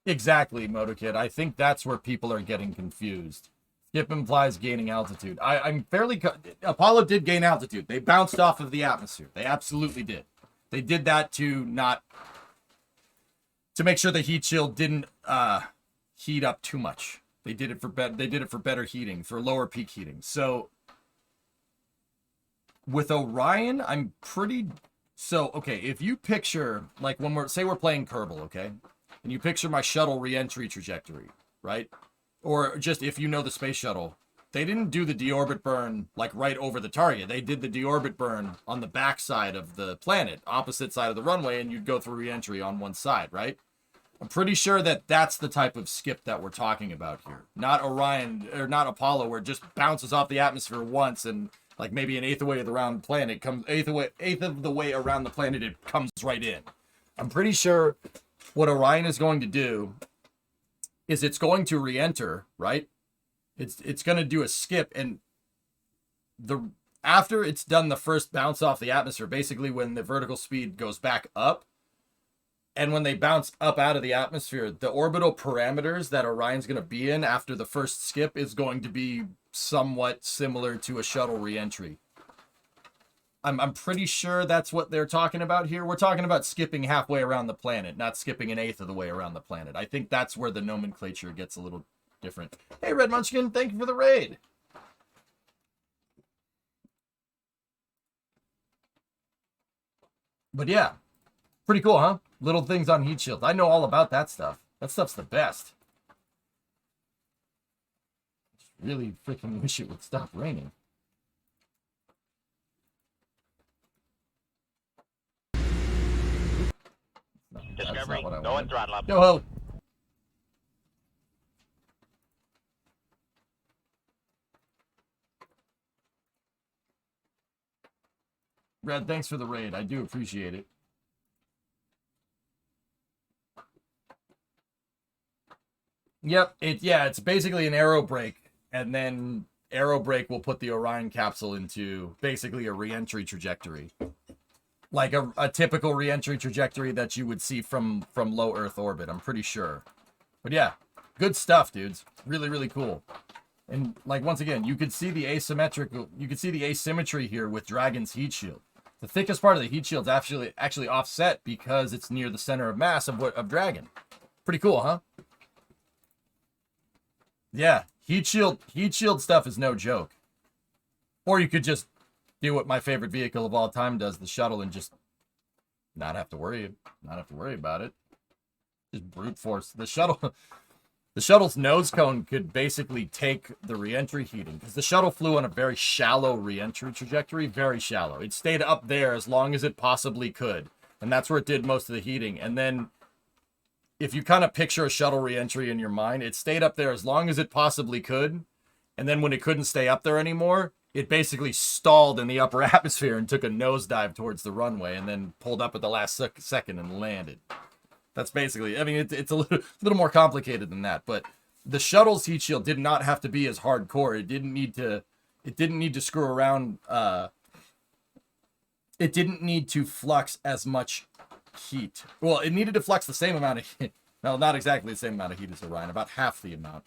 Exactly, MotoKid. I think that's where people are getting confused. Skip implies gaining altitude. I'm fairly... Apollo did gain altitude. They bounced off of the atmosphere. They absolutely did. They did that to make sure the heat shield didn't heat up too much. They did it for better heating, for lower peak heating. So with Orion, I'm pretty... So, okay, if you picture, like when we're playing Kerbal, okay? And you picture my shuttle reentry trajectory, right? Or just if you know the space shuttle, they didn't do the deorbit burn like right over the target. They did the deorbit burn on the back side of the planet, opposite side of the runway, and you'd go through reentry on one side, right? I'm pretty sure that that's the type of skip that we're talking about here. Not Orion, or not Apollo, where it just bounces off the atmosphere once and like maybe an eighth of the way around the planet eighth of the way around the planet, it comes right in. I'm pretty sure what Orion is going to do is it's going to re-enter, right? It's going to do a skip, and after it's done the first bounce off the atmosphere, basically when the vertical speed goes back up, and when they bounce up out of the atmosphere, the orbital parameters that Orion's going to be in after the first skip is going to be somewhat similar to a shuttle re-entry. I'm pretty sure that's what they're talking about here. We're talking about skipping halfway around the planet, not skipping an eighth of the way around the planet. I think that's where the nomenclature gets a little different. Hey, Red Munchkin, thank you for the raid. But yeah, pretty cool, huh? Little things on heat shield. I know all about that stuff. That stuff's the best. Just really freaking wish it would stop raining. No,
Discovery,
what I
go
wanted.
and throttle up.
Yo ho! Red, thanks for the raid. I do appreciate it. Yep, it's basically an aero brake, and then aero brake will put the Orion capsule into basically a re-entry trajectory. Like a typical re-entry trajectory that you would see from low Earth orbit, I'm pretty sure. But yeah, good stuff, dudes. Really, really cool. And like once again, you could see the asymmetry here with Dragon's heat shield. The thickest part of the heat shield's actually offset because it's near the center of mass of Dragon. Pretty cool, huh? Yeah, heat shield stuff is no joke. Or you could just do what my favorite vehicle of all time does, the shuttle, and just not have to worry about it. Just brute force the shuttle. The shuttle's nose cone could basically take the re-entry heating, because the shuttle flew on a very shallow re-entry trajectory, very shallow. It stayed up there as long as it possibly could, and that's where it did most of the heating. And then if you kind of picture a shuttle re-entry in your mind, it stayed up there as long as it possibly could, and then when it couldn't stay up there anymore, it basically stalled in the upper atmosphere and took a nosedive towards the runway, and then pulled up at the last second and landed. That's basically, I mean, it's a little more complicated than that, but the shuttle's heat shield did not have to be as hardcore. It didn't need to screw around. It didn't need to flux as much heat. Well, it needed to flux the same amount of heat. No, not exactly the same amount of heat as Orion, about half the amount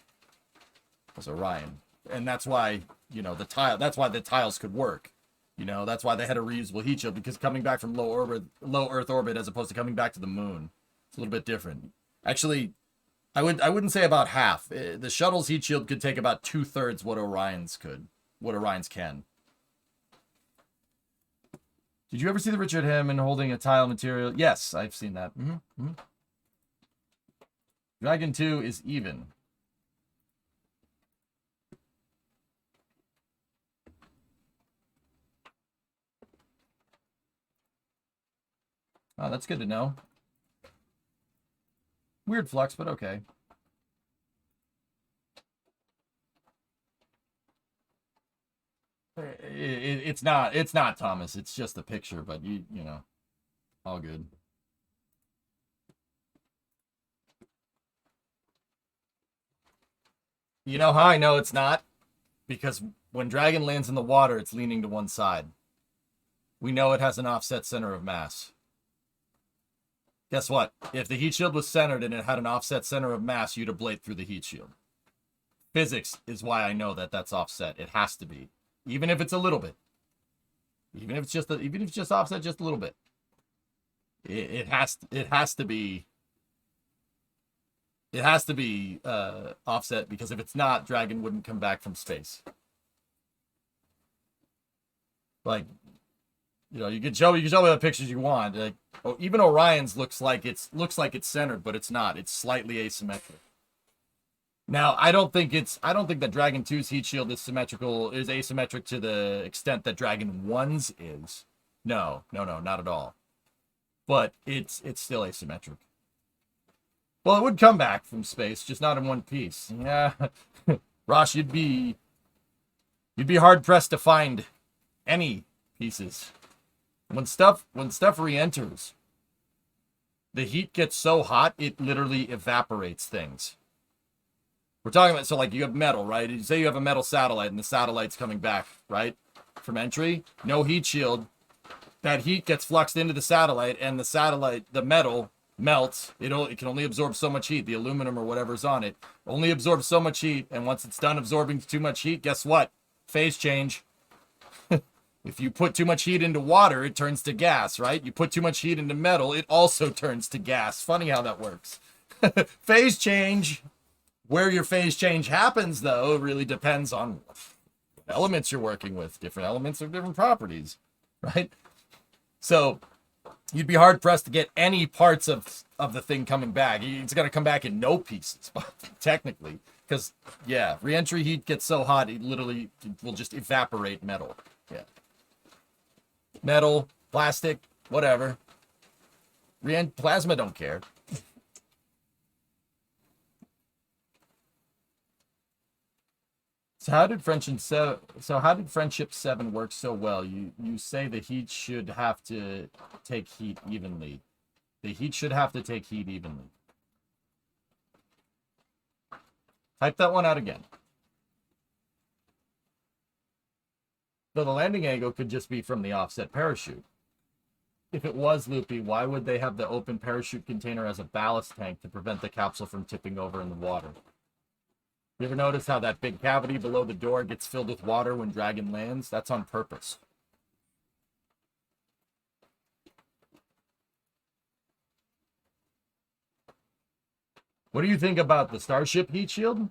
as Orion. And that's why, that's why the tiles could work. That's why they had a reusable heat shield, because coming back from low Earth orbit as opposed to coming back to the moon, it's a little bit different. Actually, I wouldn't say about half. The shuttle's heat shield could take about 2/3 what Orion's can. Did you ever see the Richard Hammond holding a tile material? Yes, I've seen that. Dragon 2 is even. Oh, that's good to know. Weird flux, but okay. It's not Thomas. It's just a picture, but you know, all good. You know how I know it's not? Because when Dragon lands in the water, it's leaning to one side. We know it has an offset center of mass. Guess what? If the heat shield was centered and it had an offset center of mass, you'd ablate through the heat shield. Physics is why I know that that's offset. It has to be. Even if it's a little bit. Even if it's just offset just a little bit. It has to be offset, because if it's not, Dragon wouldn't come back from space. Like, you can show me the pictures you want. Like, even Orion's looks like it's centered, but it's not. It's slightly asymmetric. Now, I don't think that Dragon 2's heat shield is asymmetric to the extent that Dragon 1's is. No, not at all. But it's still asymmetric. Well, it would come back from space, just not in one piece. Yeah. Rosh, you'd be hard pressed to find any pieces. When stuff re-enters, the heat gets so hot it literally evaporates things. We're talking about, so like you have metal, right? You say you have a metal satellite and the satellite's coming back, right? From entry, no heat shield. That heat gets fluxed into the satellite, and the metal melts. It can only absorb so much heat. The aluminum or whatever's on it only absorbs so much heat, and once it's done absorbing too much heat, guess what? Phase change. If you put too much heat into water, it turns to gas, right? You put too much heat into metal, it also turns to gas. Funny how that works. Phase change. Where your phase change happens, though, really depends on what elements you're working with. Different elements have different properties, right? So you'd be hard-pressed to get any parts of the thing coming back. It's going to come back in no pieces, technically. Because, yeah, reentry heat gets so hot, it literally will just evaporate metal. Yeah. Metal, plastic, whatever. Plasma don't care. So how did Friendship 7 work so well? You say the heat should have to take heat evenly. The heat should have to take heat evenly. Type that one out again. So the landing angle could just be from the offset parachute. If it was loopy, why would they have the open parachute container as a ballast tank to prevent the capsule from tipping over in the water? You ever notice how that big cavity below the door gets filled with water when Dragon lands? That's on purpose. What do you think about the Starship heat shield?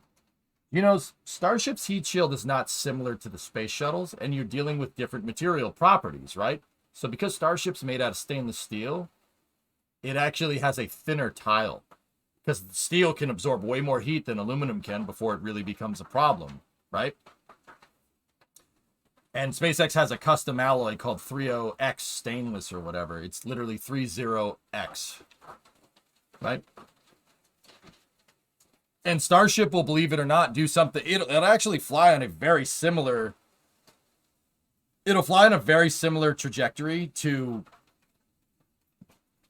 You know, Starship's heat shield is not similar to the space shuttles, and you're dealing with different material properties, right? So because Starship's made out of stainless steel, it actually has a thinner tile. Because steel can absorb way more heat than aluminum can before it really becomes a problem, right? And SpaceX has a custom alloy called 30X stainless or whatever. It's literally 30X, right? And Starship will, believe it or not, do something. It'll actually fly on a very similar. It'll fly on a very similar trajectory to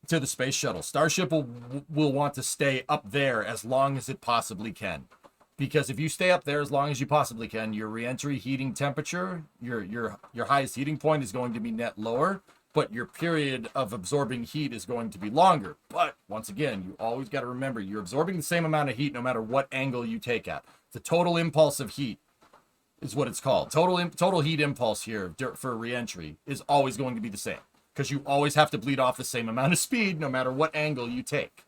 the space shuttle. Starship will want to stay up there as long as it possibly can, because if you stay up there as long as you possibly can, your reentry heating temperature, your highest heating point is going to be net lower, but your period of absorbing heat is going to be longer. But once again, you always got to remember you're absorbing the same amount of heat no matter what angle you take at. The total impulse of heat is what it's called. Total heat impulse here for reentry is always going to be the same, because you always have to bleed off the same amount of speed no matter what angle you take.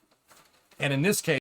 And in this case,